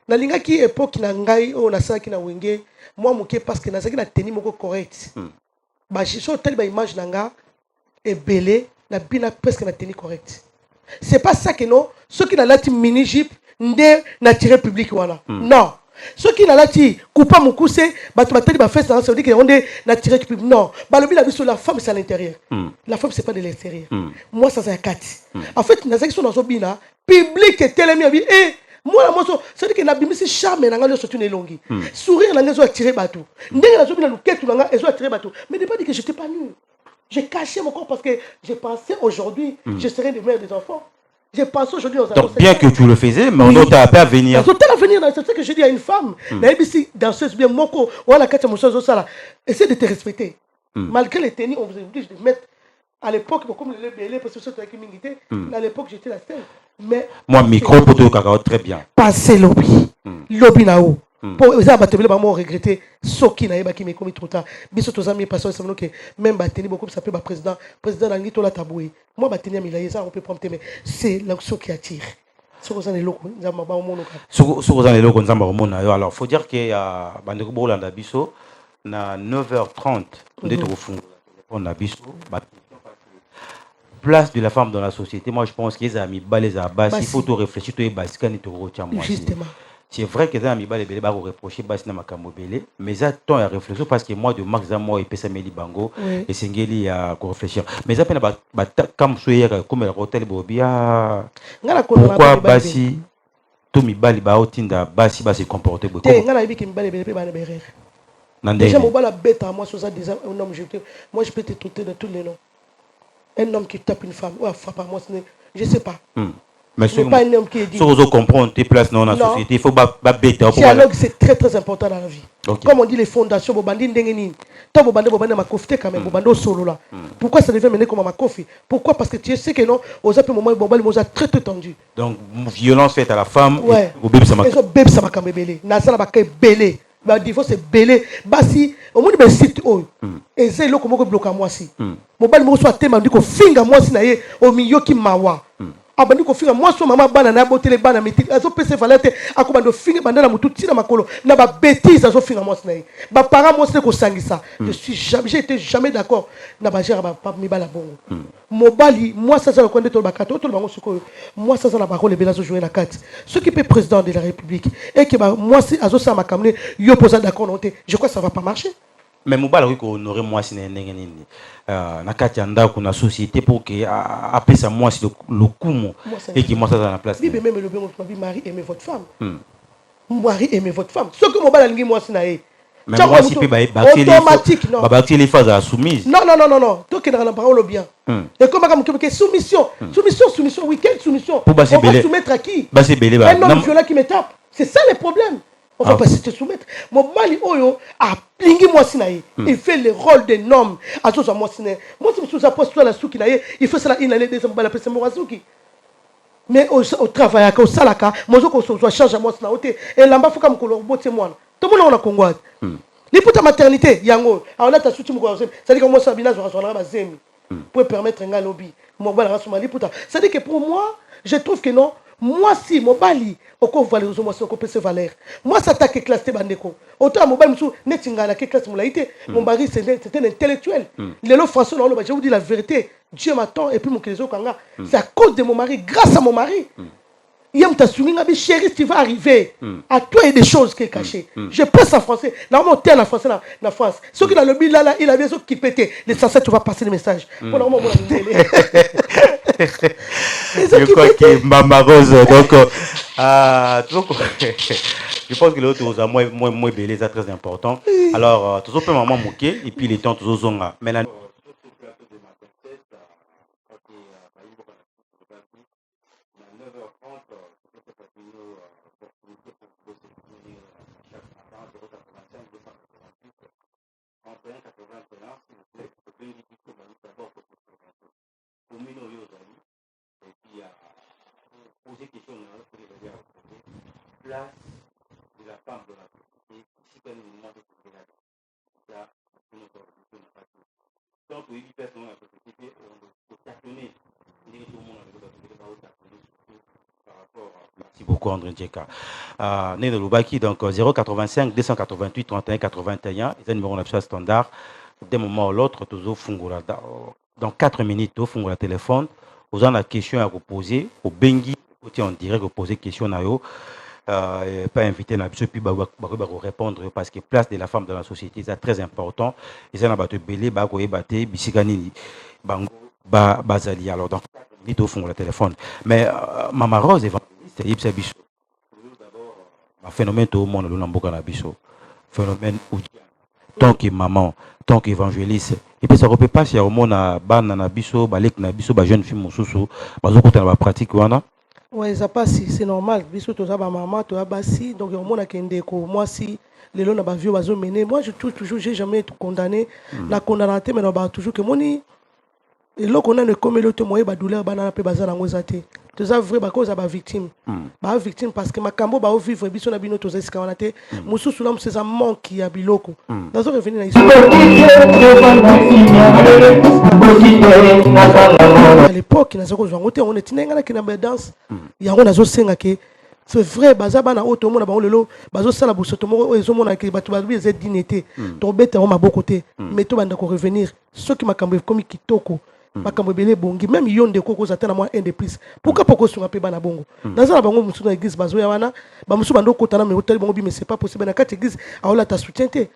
Na linga qui époque na ngai o na sa ki na wenge moi moké parce que na sa ki na tenue moko correct ba je so tel ba image nanga et belé na bina presque na tenue correct c'est pas ça que non ceux qui na lati mini jeep ndé na tiré public voilà non ceux qui na lati coupa mukuse ba tu bateli ba fesse ça veut dire que on est na tiré public non ba le bila biso la femme c'est à l'intérieur la femme c'est pas de l'extérieur moi ça c'est à 4 en fait na sa ki so na so bina public et telemi abi et moi c'est que na bimisi charme na ngalo surtout nelongi sourire na ngazo attirer bateau ndenge na zo bina luketu na nga ezo attirer bateau mais ne pas dire que j'étais pas nu j'ai caché mon corps parce que j'ai pensé aujourd'hui je serai le mère des enfants j'ai pensé aujourd'hui aux donc bien que tu le faisais mais on t'a pas à venir c'est ce que je dis à une femme mais ici danseuse bien moko wala kacha mosozo sala essaie de te respecter malgré les tenues on vous oblige de mettre à l'époque, comme le belé, parce que c'était avec Mingité, à l'époque j'étais la seule. Mais moi, micro pour tout cacao très bien. Passer lobby. Lobby là-haut. Pour les abattements, maman regretté. Soki na eba qui me commis trop tard. Biso tous amis passent, c'est que même Bateni, beaucoup ça peut être président. Président Nangito la taboué. Moi, Bateni, ça on peut prendre, mais c'est l'action qui attire. Alors, il faut dire que Bandeko Bolanda Biso, na 9h30, on a Biso. Place de la femme dans la société, moi je pense qu'ils ont mis les abas, il faut tout réfléchir, tout est bas, justement. C'est vrai qu'ils ont mis les bas pour reprocher bas na makambo belé, mais ça temps à réfléchir parce que moi de Max moi et pesa meli bango et sengeli à réfléchir. Mais ça peine comme soyer comme le hôtel bobia. Pourquoi basi tout mi bali ba otinda basi se comporter beaucoup. Ngala ibi ki mi bali belé ba na berere. Déjà mon bala bête à moi sur ça déjà un homme moi je peux te traiter de tous les noms. Un homme qui tape une femme, ou frappe à moi, je ne sais pas. Mais ce pas un homme qui est dit. Si vous comprenez tes places dans la société, il faut pas bêter. Le dialogue, c'est très très important dans la vie. Comme on dit les fondations, Bobandi Ndengeni. Tant Bobandi ma kofte quand même, Bobando solo là. Pourquoi ça devait mener comme ma kofi? Pourquoi? Parce que tu sais que non, aux appels moments, Bobali nous a très très tendu. Donc, violence faite à la femme, au bébé ça m'a belé. Nasala m'a belé. Bah divorce c'est belé basi au monde ben site oh et c'est là comment bloquer moi si mon bal mo soit tellement dit ko finga moi si na ye au milieu qui mawa abandi ko finga moi so mama bana na botelé bana miti azo pese valete akobando finga banda na mutu tina makolo na ba bêtise azo finga moi si na ye ba para moi c'est ko sangisa j'ai été jamais d'accord na ba gère ba mi bala bongo mon bali moi ça le coin de tout bakato tout le bango suko moi ça la parole bela zo jouer la carte ce qui peut président de la République et que moi si azo ça ma kamné yo posa d'accord noté je crois que ça va pas marcher. Mais mobile oui ko honorer moi si ndenge nini na kati ya ndako na société pour que appeler ça moi si le kumo et qui moi ça dans la place. Bible même le bien votre mari aimez votre femme. Mari aimez votre femme. Ce que mobile ngi moi si na ye. Mais moi si peut automatique non. Ba les phases soumises. Non. Toi qui dans la parole bien. Et comme comme soumission. Soumission week-end soumission. On va soumettre à qui? Un homme violent qui me tape. C'est ça le problème. On va pas se soumettre. Mon mali oyo a plingi moi sinaï. Il fait le rôle d'un homme. À tout ça moi sinaï. Moi si je apporte la souki naïe, il fait ça une année des hommes la pèse morazuki. Mais au travail au salaka, moi je soit change moi sinaï et là-bas faut comme qu'on botte moi. Tout le monde on a Congo. liputa maternité yango aona ta suti moko c'est-à-dire que moi sabina zora bazemi pour permettre un lobby moi bala rasuma liputa c'est-à-dire que pour moi je trouve que non moi si mobali oko valoriser moi oko pese valeur moi ça ta que classe te bandeko autant mobali musu netingala que classe molaité mon mari c'est un intellectuel lelo François non je vous dis la vérité Dieu m'attend et puis mon kézo kanga c'est à cause de mon mari grâce à mon mari Yam ta soulinga bi chérie tu vas arriver à toi il y a des choses qui est cachées je pense en français normalement t'es en français na France ce qui dans le bill là il a bien ce qui pétait les sensats tu vas passer le message pour normalement moi je crois que Maman Rose donc je pense que l'autre aux moins belé c'est très important alors tout simplement maman moqué et puis les temps tous zonga mais là poser question pour place de la femme dans la société, si elle nous demande de trouver la ça, c'est notre organisation n'a pas tout. Donc, il y a des personnes dans la société, on peut tâtonner, dire tout le monde avec le par rapport à... Merci beaucoup, André Djeka. Néno Loubaki, donc 085 288 31 81, c'est un numéro standard. D'un moment à l'autre, toujours dans 4 minutes, au fond, le téléphone, vous avez une question à vous poser, au Bengi, on dirait que vous posez question à eux, pas invité à puis répondre parce que place de la femme dans la société, c'est très important. Et ça, on a battu belé, baté, bisigani, bango, bazali. Alors, donc, il au fond, le téléphone. Mais, Maman Rose, c'est Yves Bisso. D'abord, un phénomène tout le monde, le Namboka Nabiso. Phénomène où, tant que maman, tant qu'évangéliste, et puis ça ne peut pas si au monde a ban na biso, balek na biso, ba jeune fille mosusu, bazo kota na pratique wana. Ouais, ça passe, c'est normal. Biso to za ba maman, to abasi, donc au monde a kende ko moi si les lois na ba vieux bazo mener, moi je trouve toujours j'ai jamais été condamné, la condamnation mais on ba toujours que moni et là qu'on a ne comme l'autre moyen ba douleur ba na pe bazana ngozate. To za vrai ba cause ba victime. Ba victime parce que makambo ba vivre biso na bino to za ska wana te, mususu na mseza manque ya biloko. Dazo revenir na histoire. À l'époque, on était dans danse. Il y a un senga que c'est vrai, bazaba na auto mona ba lelo, bazo sala busoto mo ezo mona ke batu babi z dignité. To beta on ma bokoté, mais to banda ko revenir. Ce qui m'a cambré comme kitoko. Makambo belé bongi même yonde koko zatana moi un de plus pourquoi poko sunga pe bana bongo dans la bango musu na église bazo ya wana ba musu bando kotana mais hôtel bongo bi mais c'est pas possible na kati église aola ta soutienté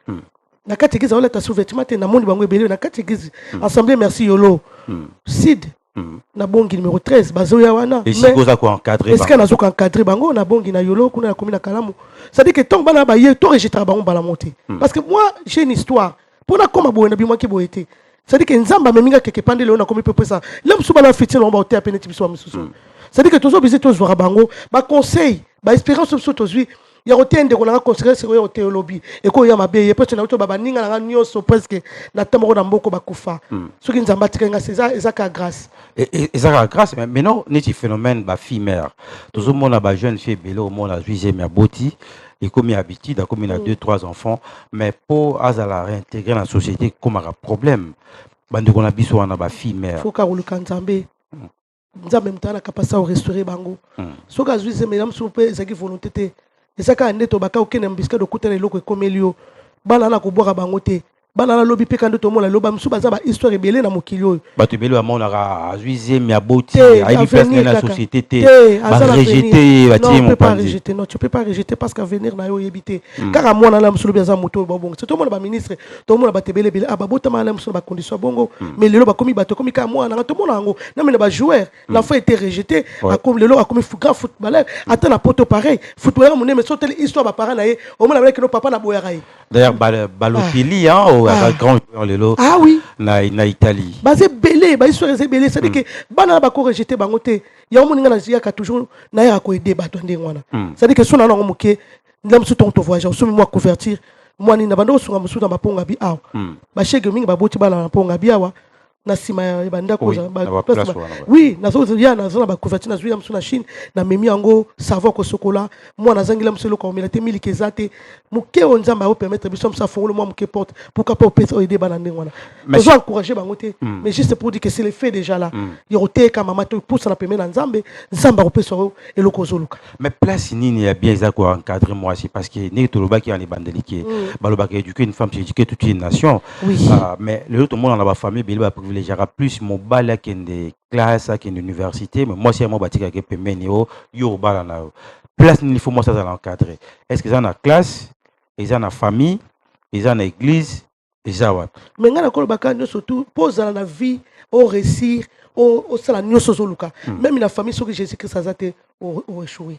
na kati église aola ta sous-vêtement na monde bango belé na kati église assemblée merci yolo sid na bongi numéro 13 bazo ya wana et si goza ko encadrer est-ce que na zo ko encadrer bango na bongi na yolo kuna na komina kalamu ça dit que tant bana ba ye to rejeter bango bala monter parce que moi j'ai une histoire pour na koma boye na bimwa ki boyete. C'est-à-dire que Nzamba meminga quelque pande le on a comme peu ça. L'homme sous bala fitile on va ôter à peine type soit mususu. C'est-à-dire que toujours visiter tous voir bango, ba conseil, ba espérance sur tous lui. Il y a autant de qu'on a conseillé sur au lobby et ko ya mabe ye peut na auto baba ninga na nyoso presque na tamoro na mboko bakufa. Ce qui Nzamba tikenga c'est ça ka grâce. Et ça ka grâce mais non n'est phénomène ba fille mère. Toujours mon ba jeune fille belé au monde a juger mi aboti. Et comme il a habitude, comme il a 2-3 enfants, mais pour la réintégrer dans la société, comme un problème, bande qu'on a besoin on a ba fille mère. Faut qu'au Kanzambe, nous même temps la capacité à restaurer bango. So que je dis mesdames s'il vous plaît, c'est qui volonté. Et ça quand neto baka aucun biscuit de côté les locaux comme Elio, bana na ko boire bango te. Bana la lobby pe quand to mo la loba musu baza ba histoire rebelle na mokilio. Ba te belo amon la azuize mi aboti, a une place dans la société te. Ba rejeter, ba tie mon pas rejeter. Non, tu peux pas rejeter parce qu'à venir na yo yebité. Car à moi na la musu baza moto bongo. C'est tout le monde ba ministre, tout le monde ba te bele bele ah ba bota ma la musu ba condition bongo. Mais le lo ba komi ba to komi ka moi na tout le monde ngo. Na me ba joueur, l'enfant était rejeté, a comme le lo a comme grand footballeur, attend la poto pareil. Footballeur mon mais sauter l'histoire ba parent na ye, au moins avec nos papa na boyaraï. D'ailleurs Balotelli hein grand joueur lelo na Italie basé belé ba histoire c'est belé c'est dire que bana ba ko rejeter bango te ya mo ninga na zia ka toujours na ya ko aider ba to ndengwana c'est dire que sona na ngomuke ndam su ton to voyage sumi moi convertir moi ni na bando sunga musu na baponga bi aw ba shege mingi ba boti bala na ponga bi awa na sima ya bandako Oui, oui nazo ya nazo na ba couverture na zuya msuna Chine na memi yango savoir ko sokola moi na zangila mselo ko melate miliki ezate muke onzamba o permettre biso msa fongolo moi muke porte pourquoi pas peut aider banane wana besoin encourager bangote mais juste pour dire que c'est le fait déjà là yote ka mama to pousse na pemena nzambe nzamba ko peso eloko zoluka mais place nini ya bien ça ko encadrer moi aussi parce que ne to loba ki en bandeliki baloba ki éduquer une femme c'est éduquer toute une nation mais le autre monde dans la famille il privilégiera plus mobile qui des classes qui une université mais moi c'est moi batika qui peut mener yo bala na place il faut moi ça l'encadrer est-ce que ça na classe ils en a famille ils en a église ils ont mais ngana ko baka surtout pose dans la vie au réussir au sala nyoso zoluka même la famille ce que Jésus Christ a zate au échoué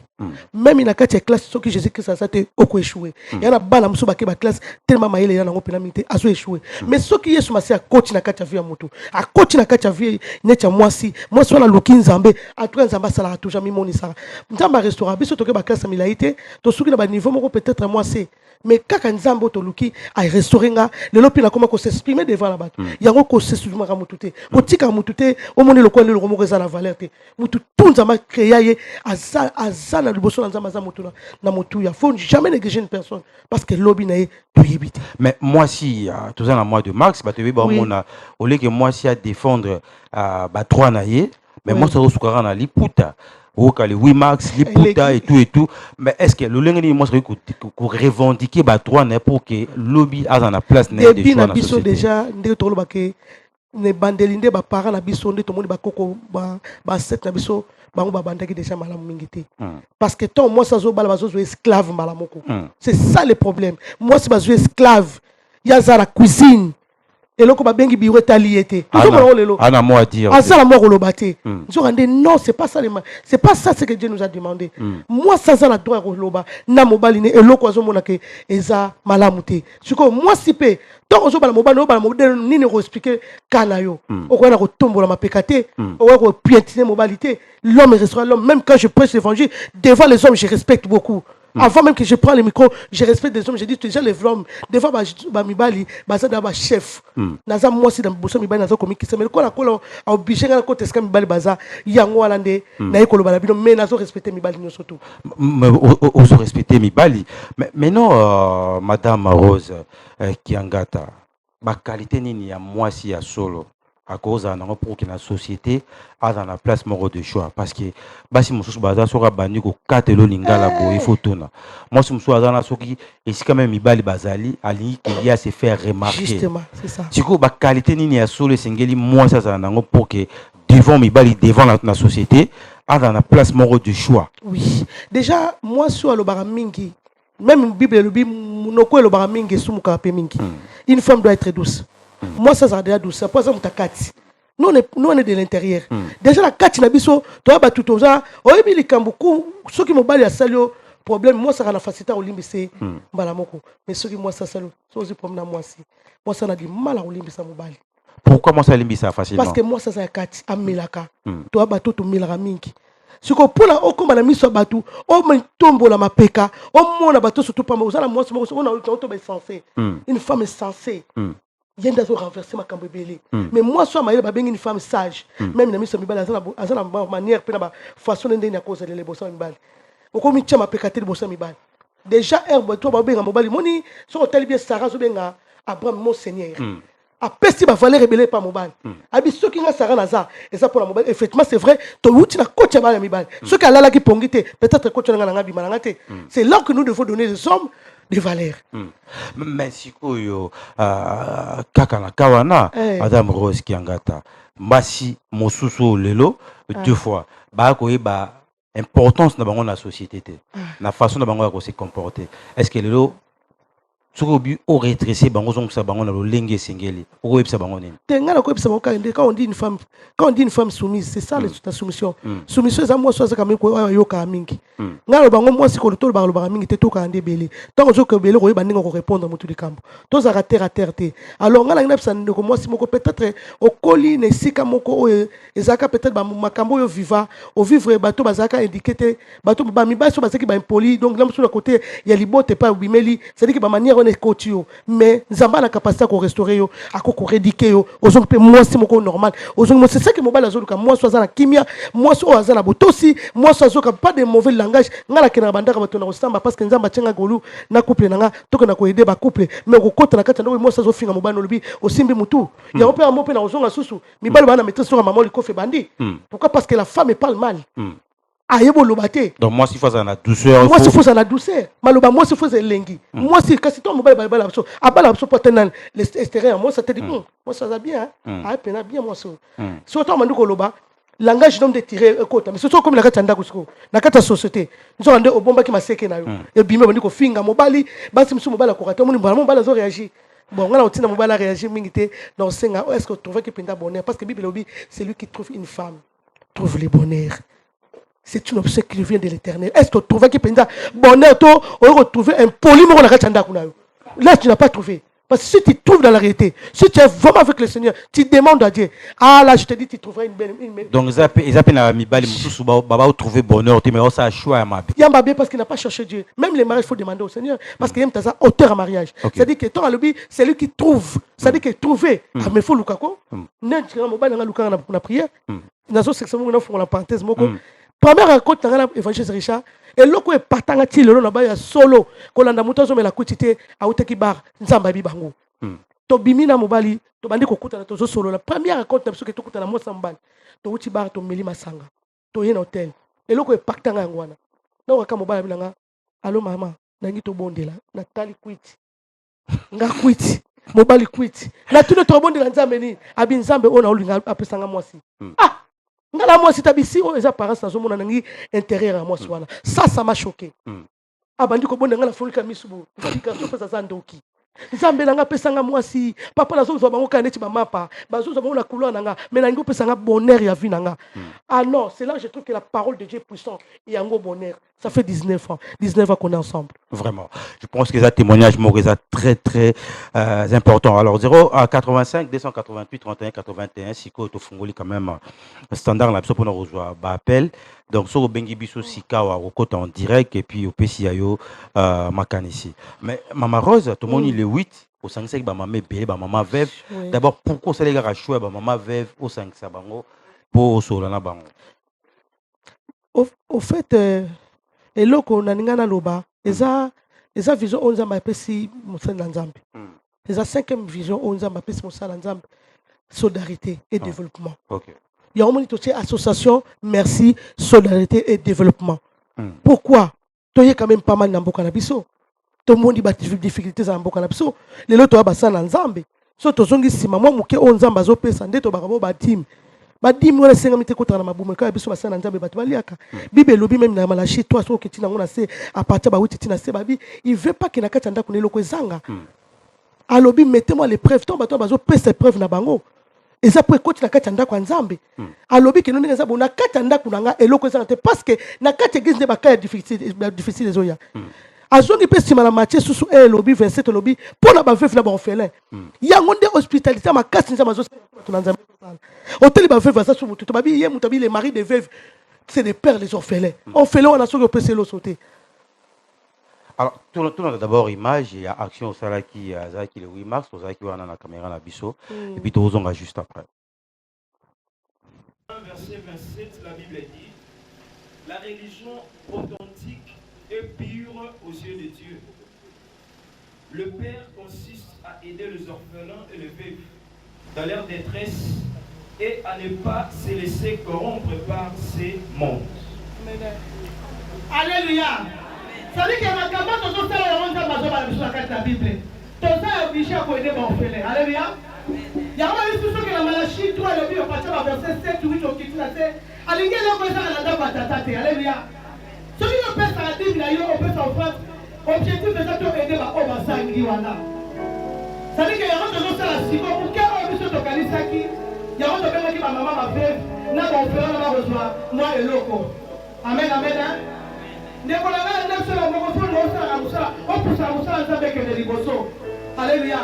même na kati classe ce que Jésus Christ a zate au échoué yana bana muso bake ba classe tellement maile yana ngo penamité azo échoué mais ce qui Yesu masi a coach na kati via moto a coach na kati via necha mwasi na luki nzambe a toi nzamba sala to jamais monisa nzamba restaurant biso to ke ba classe milaité to suki na ba niveau moko peut-être mwasi mais kaka nzambo to luki a restaurer le lopi na comment ko s'exprimer devant la bato yango ko s'exprimer ka mutute ko tika mutute o moni le ko le romo za la valeur te mutu tunza ma créer azana liboso na nzamba za mutu na mutu ya faut jamais négliger une personne parce que lobi na e to yebite mais moi si tout ça na mois de mars ba te ba mona au lieu que moi si à défendre ba droit na ye mais moi ça sukara na liputa les 8 max, les putas et tout. Mais est-ce que le lengeni moi serait pour revendiquer bah droit pour que lobby a dans la place n'est des choix dans la société. Déjà ndé to loba ke ne bandelinde ba parents na biso ndé to moni ba koko ba set na biso bango ba bandaki déjà malamu mingité. Parce que ton moi ça zo bala bazo esclave malamoko. C'est ça le problème. Moi si bazo esclave, ya za la cuisine. Et là, comme bengi biwe taliété. Ana moi à dire. Azala moi rolobate. Non, c'est pas ça c'est pas ça ce que Dieu nous a demandé. Moi ça ça la droit roloba na mobaline et loko azo mona ke eza malamute. Siko moi si pe donc ozo bala mobali bala modèle nini ro expliquer kana yo. Okona ko tombola ma pécaté, okona ko piétiner mobalité. L'homme restera l'homme même quand je prêche l'évangile devant les hommes je respecte beaucoup. Avant même que je prends le micro, je respecte des hommes. Je dis déjà les hommes. Des fois, mibali, baza d'abord chef. Naza moi si dans bosso mibali naza comique. Mais le quoi a obligé à côté ce que mibali baza yango alande na ekolo balabino mais nazo respecter mibali nous surtout. Oso respecter mibali. Mais non, Madame Rose Kiangata, ma qualité nini ya moi si ya solo. À cause de pour que la société a dans la place moro de choix parce que basi mususu baza sora bandi ko katelo lingala bo il faut tona moi si mususu baza na soki et si quand même ibali bazali ali qu'il y a se faire remarquer justement c'est ça siko ba qualité nini ya solo sengeli moi ça za nango pour que devant mibali devant la société a dans la place moro de choix. Oui déjà moi sur le baramingi même bible le bi munoko le baramingi sumuka pe mingi une femme doit être douce. Moi ça a déjà douce ça pas ça mutakati nous on est de l'intérieur déjà la kati na biso to ba tout ça oyebi likambuku soki mobali ya salio problème moi ça na facilité au limbise mbala moko mais soki moi ça salio so aussi problème moi si moi ça na di mal au limbisa mobali pourquoi moi ça limbisa facilement parce que moi ça kati amelaka to ba tout milaka mingi siko pona okoma na miso batu o tombola mapeka o mona bato surtout pas moi ça moi on a auto ba sensé une femme sensée il y a renverser ma cambébélé mais moi soit maïla ba bengi une femme sage même na miso mibala azana manière pe na façon ndenge na cause de les bossa mibala okomi tchama pekate bossa mibala déjà herbe to ba benga mobali moni so hôtel bien Sarah so benga Abraham mon seigneur a pesti ba valeur rebelle pas mobali abi so ki nga Sarah naza et ça pour la mobali effectivement c'est vrai to wuti na coach ba mibala so ka lala ki pongite peut-être coach nga nga bima nga te c'est là que nous devons donner des hommes des valeurs. Mais si koyo kakana kawana Madame Rose Kiangata mbasi mosusu lelo deux fois ba koyeba importance na bango na société te na façon na bango ko se comporter est-ce que lelo sokobi au rétrécir bango zong sa bango na lo lenge sengeli o websa bango nini tenga ko websa bango quand on dit une femme soumise c'est ça la soumission soumission za moi soit ça quand ko yo ka mingi ngalo bango moi si ko to ba lo ba mingi te to ka ndebele tant zo ko bele ko ba ninga ko répondre mutu de campo to za terre à terre te alors ngala ngina psa ndeko moi si moko peut-être au coli ne sika moko ezaka peut-être ba makambo yo viva au vivre bato bazaka indiqué bato ba mi ba so bazaki ba impoli donc là sur le côté il y a libote pas bimeli c'est-à-dire que ba manière bonheur ekoti yo mais nzamba na capacité ko restaurer yo ako rédiquer yo ozongi pe mwasi moko normal ozongi c'est ça que mobile azoluka mwasi aza na kimia mwasi o aza na botosi mwasi azoka pas de mauvais langage ngala kena bandaka bato na kosamba parce que nzamba tchenga golu na couple nanga toko na ko aider ba couple mais ko kota na kata ndo mwasi azofinga mobile no lobi osimbi mutu ya ope amo pe na ozonga susu mibali bana maîtrise sur maman likofe bandi pourquoi parce que la femme parle mal ayebo lobate donc moi si faut ça la douceur moi si faut ça la douceur maloba moi si faut ça lengi moi si kasi to mobile bala abso abala abso potenan l'extérieur moi ça te dit moi ça va bien ah pena bien moi ça so to manduko loba langage d'homme de tirer écoute mais surtout comme la katanda kusiko na kata société nzo ande obomba ki maseke na yo e bimé bandiko finga mobali basi msu mobile ko kata mobile zo réagir bon on a aussi mobile réagir mingité donc senga est-ce que tu trouves que penda bonheur parce que bible obi c'est lui qui trouve une femme trouve le bonheur. C'est une option qui vient de l'éternel. Est-ce que tu trouves que Penda bonheur, tu aurais retrouvé un polymore dans la Kachanda? Là, tu n'as pas trouvé. Parce que si tu trouves dans la réalité, si tu es vraiment avec le Seigneur, tu demandes à Dieu. Ah là, je te dis, tu trouveras une belle. Donc, ils appellent mi bali mususu baba trouver bonheur, mais on s'est choix à ma vie. Il y a bien parce qu'il n'a pas cherché Dieu. Même les mariages, il faut demander au Seigneur. Parce qu'il y a un auteur à mariage. C'est-à-dire que ton alibi, c'est lui qui trouve. C'est-à-dire qu'il trouvé. Ah, mais il faut Lukako. N'est-ce pas la prière? Dans ce section, on a la parenthèse. Première rencontre dans l'évangile Richard et loko e patanga ti lelo na ba ya solo ko landa muto zo mela kutite auteki bar nzamba bi bango to bimina mobali to bandi ko kuta na to zo solo la première rencontre na biso ke to kuta na mosa mbali to uti bar to meli masanga to yena hotel et loko e patanga ngwana na waka mobali bilanga allo mama nangi to bondela na tali quit nga quit mobali quit na tuno to bondela nzambe ni abi nzambe ona olinga apesanga mwasi ngala moi si tabisi o eza parents na zomona nangi intérieur à moi swana ça m'a choqué abandi ko bonda ngala folika misubu ndika so pesa za ndoki nzambe nanga pesanga mwasi papa na zo bango kaneti ba mapa bazo bango na couloir nanga mais nangi pesanga bonheur ya vie nanga ah non c'est là que je trouve que la parole de Dieu est puissante et yango bonheur ça fait 19 ans qu'on est ensemble vraiment je pense que ça témoignage Moreza très très important alors 0 à 85 288 31 81 siko to fungoli quand même standard la pour nous rejoindre ba appel donc sur bengi biso sika wa kokota en direct et puis au PCIO makanisi mais Mama Rose tout le monde il est 8 au 5 ba maman belé ba maman veuve d'abord pourquoi ça les gars choix ba maman veuve au 5 ça bango pour solana bango au fait et loko na ningana loba eza vision onza ma pesi musala nzambe eza 5e vision onza ma pesi musala nzambe solidarité et développement OK il y a au moins une association merci solidarité et développement pourquoi toye quand même pas mal na mboka na biso to mondi ba difficultés za mboka na biso lelo to ba na nzambe so to zongi sima mwa muke o nzamba zo pesa ndeto bakabo ba team badim wala senga mite kotana mabume ka biso basana nzambe batu baliaka bible lobi même na malachi toi so ke tina ngona se à partir ba wuti tina se babi il veut pas que na kata ndako ne loko ezanga alobi mettez-moi l'épreuve to bato bazo pesa épreuve na bango eza po ekoti na kata ndako nzambe alobi ke nonga zabo na kata ndako nanga eloko ezanga te parce que na kata église ne bakaya difficile ezoya azongi pe sima na Matthieu susu elobi 27 lobi pona ba veuve na ba orphelin yango nde hospitalité makasi nzamba zo na nzambe hôtel ba veuve ça sous mutu babi ye mutabi les maris de veuves c'est des pères les orphelins orphelins on a sur le PC lo sauter alors tout d'abord image il y a action sala qui le 8 mars aux qui on a la caméra na biso et puis tous on juste après verset 27 la Bible dit la religion authentique et pure aux yeux de Dieu. Le Père consiste à aider les orphelins et les veuves dans leur détresse et à ne pas se laisser corrompre par ces mondes. Alléluia. Ça veut dire que quand on a la Bible, on est obligé à aider les orphelins. Alléluia. Il y a un peu de la Malachie, toi, le Bible, à verset 7 ou 8 au Kitna, Alléluia, Alléluia. Celui qui peut faire la Bible, on peut s'en faire. Objectif de ça, c'est aider la Oba Sangi Wana. Ça veut dire qu'il y a un peu de la Sigo, pour qu'il y ait un peu de Kalisaki, il y a un peu de ma maman m'a fait, n'a pas fait, n'a pas reçu, moi et l'autre. Amen, amen. Alléluia.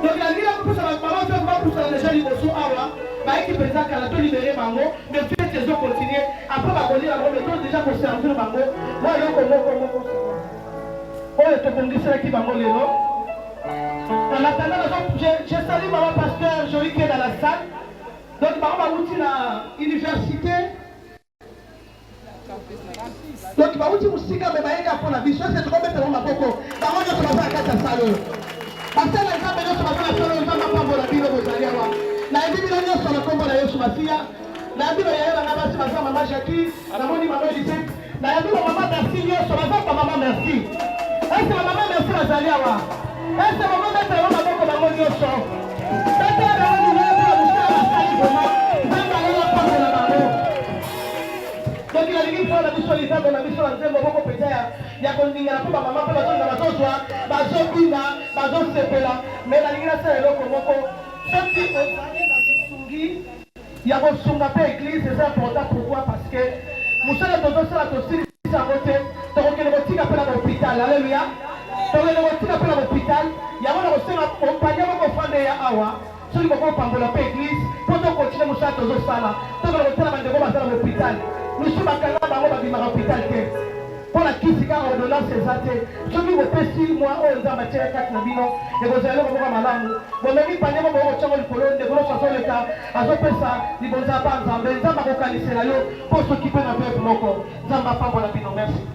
Donc la vie pour ça maman fait pas pour ça déjà liboso awa ba qui pensa qu'elle a libéré bango mais fait tes autres continuer après va connaître la bonne déjà pour servir bango moi yo comme oyo tobongiselaki bango lelo. En attendant, je salue maman pasteur Jolie qui est dans la salle. Donc maman bauti na université. Donc bauti musika me bayenga pona biso c'est trop mettre na maboko. Bango nyo baza kata salo. Parce que les gens nyo baza salo nyo mapambo na bino bozalia wa. Na ebi bino nyo solo kombo na Yesu Masia. Na ebi bayela na basi baza maman Jackie, na moni maman Lisette. Na ebi maman merci nyo solo baza maman merci. Est-ce que maman merci bazalia wa? Est-ce que maman mettre na maboko bango nyo so? Tata na moni nyo na musika basali vraiment. Zamba la pambo na bango. Donc il a dit qu'il faut la mission les hommes, la mission la deuxième beaucoup peut être il y a qu'on dit la coupe à maman pour la zone de la zone soit bazo bina bazo sepela mais la ligne c'est le komoko sorti au dernier dans des sungi il y a une sunga pe église c'est important pourquoi parce que musa la dozo c'est la tosi à côté donc le botika pour l'hôpital alléluia donc le botika pour l'hôpital il y a une aussi la compagnie beaucoup fande ya awa celui qui va pambola pe église pour continuer musa dozo sala donc le botika bande ko basala l'hôpital. Nous sommes à l'hôpital pour la critique à ordonnance ces athées. Je vous remercie, moi, aux amateurs 4 Nabino, et vous allez voir ma langue. Vous m'avez pas dit que vous avez le colonne, de vos chansons de l'État, à ce que ça, les bons abats, les Zamba localisés là, pour s'occuper d'un peu de mon corps. Zamba pas pour la Bino, merci.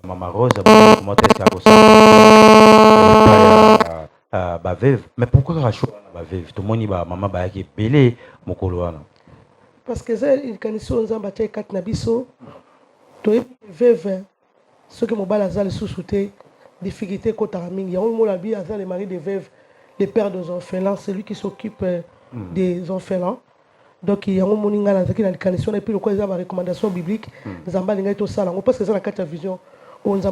Maman Rose, comment est-ce qu'il mais pourquoi Rachou Bavev? Tout le monde dit maman qui est belé, mon coloana. Parce que c'est une condition aux ambassades quatre nabiso, tu es veuve, ce que mon balazal sous-souté, difficulté côté Raming. Il y a un mot la vie, les maris des veuves, les pères des orphelins, c'est lui qui s'occupe des orphelins. Donc il y a un mot qui a une condition et puis le quoi ils ont ma recommandation biblique, Zamba n'engage tout ça là. On pense que c'est la carte vision. On a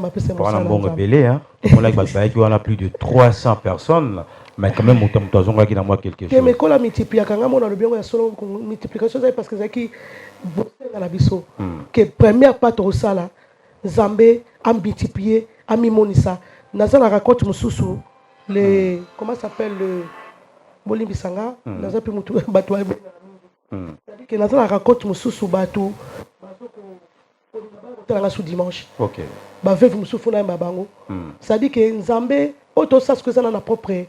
bon belé, hein. On a plus de 300 personnes. Mais quand même, on a qui dans moi quelque chose. Mais quand la multiplication, on a le bien solo multiplication parce que c'est qui dans la biso. Que première part au sala, Zambé a multiplié, a mimonisa. Naza la raconte mususu les comment s'appelle le Bolimbisanga. Naza pi mutu batwa. C'est-à-dire que Naza la raconte mususu batu. Sous dimanche. Ok. Bavev musufu na mabango. C'est-à-dire que Nzambe auto ça ce que ça na propre.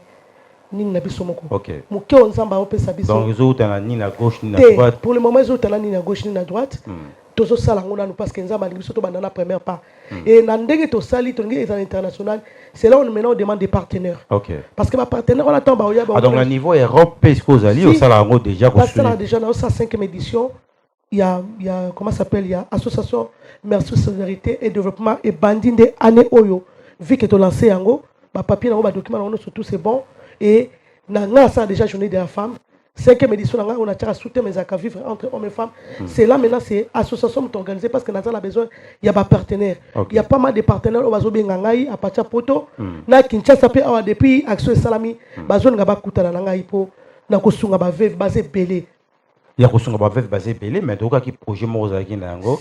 Ok. Donc, les autres, ni la gauche, ni la droite. Pour le moment, les autres, ni la gauche, ni la droite. Tous les salons, parce que nous avons la première part. Et dans le sali, international, c'est là où maintenant on demande des partenaires. Ok. Parce que les partenaires, on attend. Donc, le niveau Europe, est-ce que vous allez au salon déjà construit? Déjà, dans sa 5e édition, il y a, comment ça s'appelle, il y a Association Merci Solidarité et Développement et Bandine de Année Oyo. Vu que tu as lancé en haut, papier, document, surtout c'est bon. Et ça a déjà journée de la femme. 5e édition, on a soutenu mes accords vivre entre hommes et femmes. C'est là maintenant, c'est l'association qui est organisée parce que nous avons besoin, il y a des partenaires. Il y a pas mal de partenaires au Bazo Bengangaï, à Pacha Poto, na Kinshasa, depuis Action Salami, Bazo Ngabakuta, Nangaï, Po, Nakosunga Bavev, Basé Belé. Il y a Kosunga Bavev, Basé Belé, mais donc, il y a projet Mozaki Nango,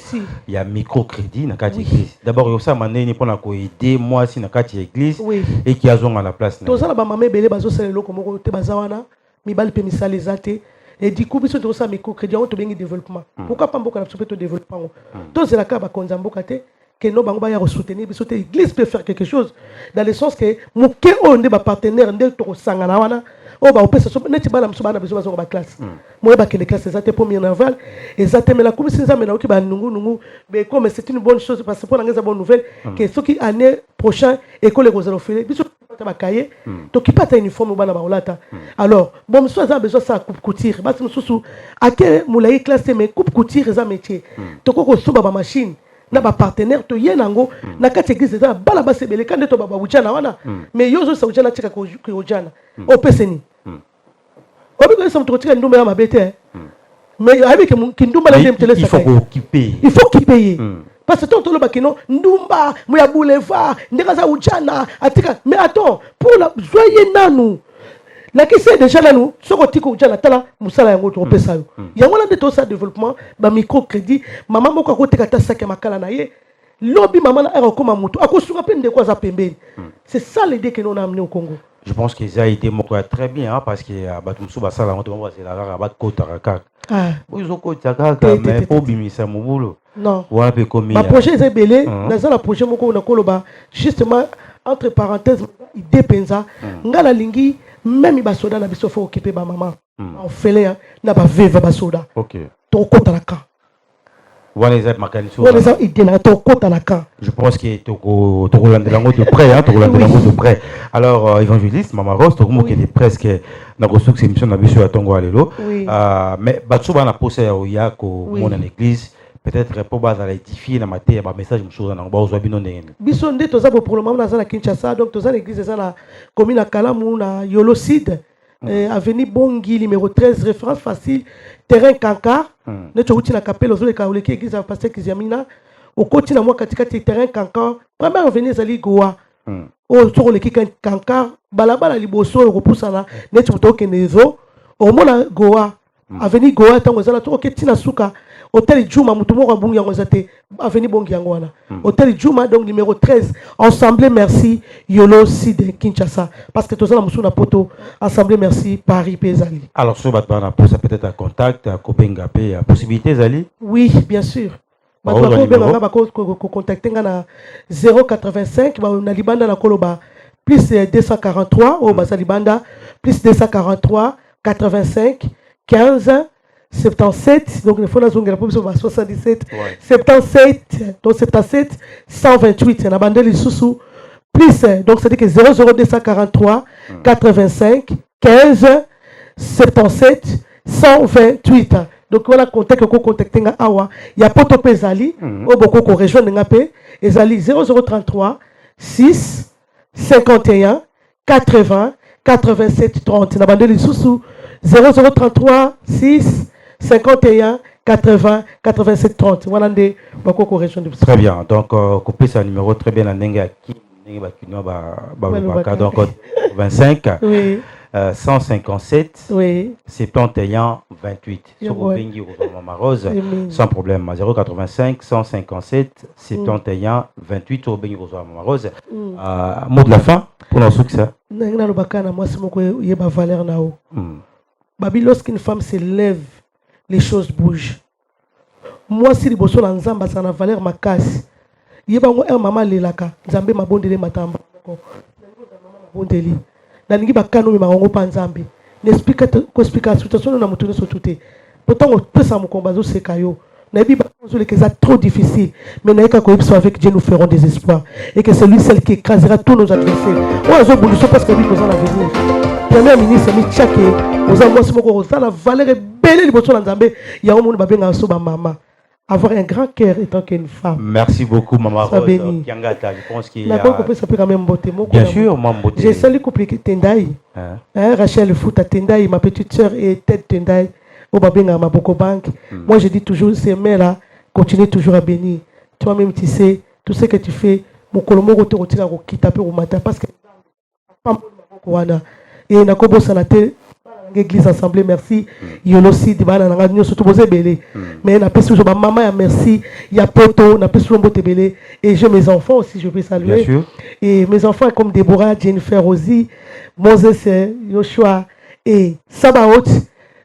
il y a microcrédit, Nakati Église. D'abord, il y a ça, il faut aider moi si Nakati Église et qui a à la place. Tout ça, Mamé Belé, Bazo, c'est le loco, Mokote Bazawana, Mibal Pemisa les athées. Et du coup, il y a microcrédit, on a développement. Pourquoi pas beaucoup de développement? Tout c'est la cas, Konzambokate, que nos banques vont soutenir, l'église peut faire quelque chose. Dans le sens que, mon on est partenaire, on est Sanganawana. Oh bah on peut se mettre bala msubana besoin de la classe. Moi bah que les classes étaient première naval et ça mais la commission ça mais là qui bah nungu mais comme c'est une bonne chose parce que pour la bonne nouvelle que ceux qui année prochain école les offrir biso pas cahier to qui pas ta uniforme bana ba olata. Alors bon monsieur ça besoin ça coupe couture basi mususu ake moulai classe mais coupe couture ça métier. To ko soba ba machine na ba partenaire to yenango na kati église ça bala ba sebele quand to ba ujana wana mais yozo sa ujana tika ko ujana au peseni obi ça me trouve ndumba ma bête mais avec kindumba la dem télé ça il faut qu'il paye parce que tout le bakino ndumba moya boulevard ndeka za ujana atika mais attends pour la joyeux nanu la qui c'est déjà là nous ce que tu ujana tala musala yango to pesa yo yango la de tout ça développement ba microcrédit maman moko kote kata sake makala na ye lobby maman na era comme mutu akosuka pe ndeko za pembeni c'est ça l'idée que nous on a amené au Congo. Je pense que ça a été très bien hein, parce que Batumsu Basala c'est la rabat Kotaraka. Ils ont Kotaraka mais pour bimisa mon boulot. Non. Voilà peu comme ma projet est belé dans la projet moko na koloba justement entre parenthèses idée penza ngala lingi même basoda na biso faut occuper ba maman. On fait les na ba veva basoda. OK. To Kotaraka. Je pense que tu de près, hein, de près. Alors, évangéliste, Maman Rose, tu as presque dans la émission de la Tongo Alelo. Mais tu as posé à l'église, peut-être pour édifier la matière, un message, je suis Bisonde, tu as pour le moment dans la Kinshasa, donc tu as l'église dans la commune à Kalamu, na Yolocide, avenue Bongi, numéro 13, référence facile, terrain Kankar. Ne tu na capelle aux autres qui église pasteur Kiziamina au côté na moi katikati terrain Kankar première avenue zali Goa au sur le Kankar balabala liboso repoussa na ne tu to kenezo au mona Goa avenue Goa tango zala to ketina suka hôtel Juma mutumo kwa bungi yango zate avenue Bongi yango wana hôtel Juma donc numéro 13 ensemble merci Yolo Sud Kinshasa parce que tous na musuna poto ensemble merci Paris Pezali. Alors sur batbana pour ça peut-être un contact à Kopengapé à possibilité Zali? Oui, bien sûr. contacter na 085 na libanda na koloba plus 243 au basa libanda plus 243 85 15 77, donc il faut la zone 77, 77, donc 77, 128, c'est la bande de sous plus, donc c'est-à-dire que 00243, 85, 15, 77, 128. Donc voilà, contacter Awa, il y a Poto Pezali, au Boko qu'on rejoint Ngapé, Ezali 0033, 6, 51, 80, 87, 30, la bande de sous 0033, 6, 51, 80, 87, 30. Voilà des région de Très bien. Donc, coupez ce numéro très bien. Donc, 25, oui. 157, oui. 71, 28. Sur Rose, sans problème. 085, 157, 71, 28. Sur Rose. Mot de la fin pour nos succès. Lorsqu'une femme se lève, les choses bougent. Moi, si les bossons en Zamba, ça n'a valeur ma casse. Il y a un maman lelaka, Zambé ma bondeli matamba. Bondeli. Nangi bakano mi marongo panzambe. N'explique la situation na mutune sotuté. Pourtant on peut ça mon combat zo sekayo. Nabi bakano les c'est trop difficile. Mais naika ko avec Dieu nous ferons des espoirs et que c'est lui celle qui écrasera tous nos adversaires. On zo boluso parce que lui besoin l'avenir. Premier ministre mi tchake, aux amours moko ça la valeur belle liboso na Nzambe. Ya o monde babenga so ba mama. Avoir un grand cœur étant qu'une femme. Merci beaucoup, Maman Rose Kiangata. Je pense qu'il y a... quand même beauté. Bien sûr, Maman Beauté. J'ai salué couple Tendai. Rachel Fouta Tendai, ma petite soeur et Ted Tendai. Au Babenga, ma Boko Bank. Moi, je dis toujours, ces mères-là, continue toujours à bénir. Toi-même, tu sais, tout ce que tu fais, mon colomo te retire au kitape au matin parce que... Et Nakobo Sanate... Église assemblée merci yolo si dibana na nganyo surtout posé belé mais na pesu ba maman merci il y a poto na pesu mbote belé et j'ai mes enfants aussi je peux saluer et mes enfants comme Déborah, Jennifer, Rosie, Moses, Joshua et Sabaoth.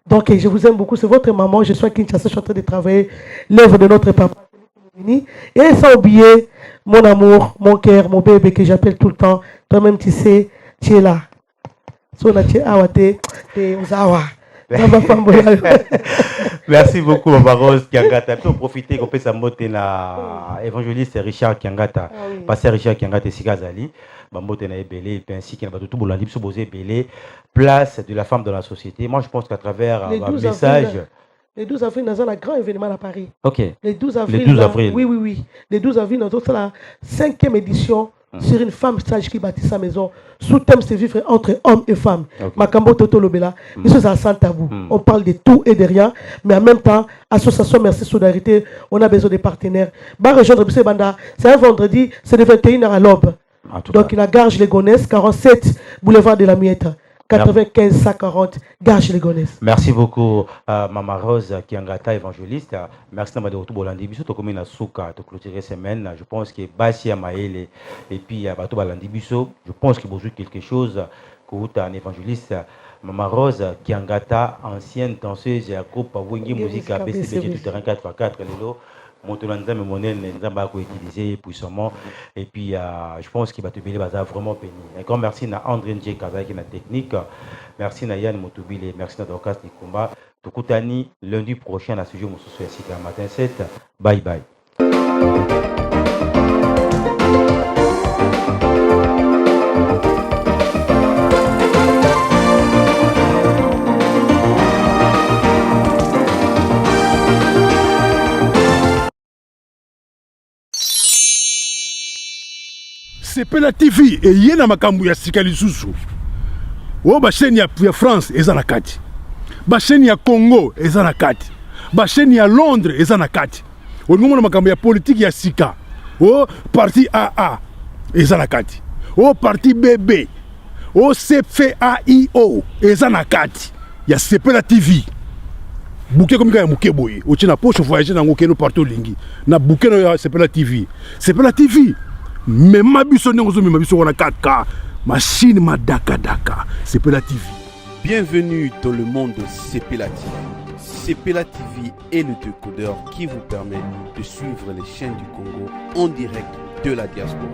Donc je vous aime beaucoup, c'est votre maman, je suis à Kinshasa, je suis en train de travailler l'œuvre de notre papa et sans oublier mon amour, mon cœur, mon bébé que j'appelle tout le temps. Toi-même tu sais, tu es là. Merci beaucoup, Maman Rose Kiangata. Pour profiter qu'on peut s'amoter na évangéliste Richard Kiangata, pasteur Richard Kiangata Sikazali, Mamote na Ebele, ainsi qu'il y a tout le monde qui Belé, place de la femme dans la société. Moi, je pense qu'à travers un message. Le 12 avril, nous avons un grand événement à Paris. Ok. Le 12 avril. Oui. Le 12 avril, nous avons la 5e édition sur une femme sage qui bâtit sa maison. Sous thème, c'est vivre entre hommes et femmes. Makambo Toto Lobela. Nous sommes sans tabou. On parle de tout et de rien. Mais en même temps, association Merci Solidarité, on a besoin de partenaires. C'est un vendredi, c'est de 21h à l'aube. Donc, il a Garges les Gonesse, 47 boulevard de la Miette. 95 140 Garges les Gonesse. Merci beaucoup, Maman Rose Kiangata, évangéliste. Merci de retour Bolandi Biso. Tu as souka de clôturer semaine. Je pense que Bassia Maël et puis Bato Bolandi Biso. Je pense qu'il besoin quelque chose que un évangéliste. Maman Rose Kiangata, ancienne danseuse et groupe Wengi Musique BCBG du terrain 4x4 Lelo. Montolanza me monnaie Nzamba a utilisé puissamment et puis je pense qu'il va te bénir vraiment béni. Encore merci à André Ndje Kaza qui est la technique, merci à Yann Motobile, merci à Dorcas Nikomba. Tukutani lundi prochain à ce jour sur le matin 7. Bye bye. Sepela TV et yena makambu ya sika lisusu. O ba chaîne ya France eza na kati. Ba chaîne ya Congo eza na kati. Ba chaîne ya Londres eza na kati. O ngomona makambu ya politique ya sika. O parti AA eza na kati. O parti BB. O CFAIO eza na kati. Ya Sepela TV. Bouquet comme ya muke boye. O tina poche voyager na ngokeno partout lingi. Na bouquet ya Sepela TV. Sepela TV. Mais ma biso n'engozo ma biso wana 4K machine madaka daka Sepela TV. Bienvenue dans le monde de Sepela TV. Sepela TV est le décodeur qui vous permet de suivre les chaînes du Congo en direct de la diaspora.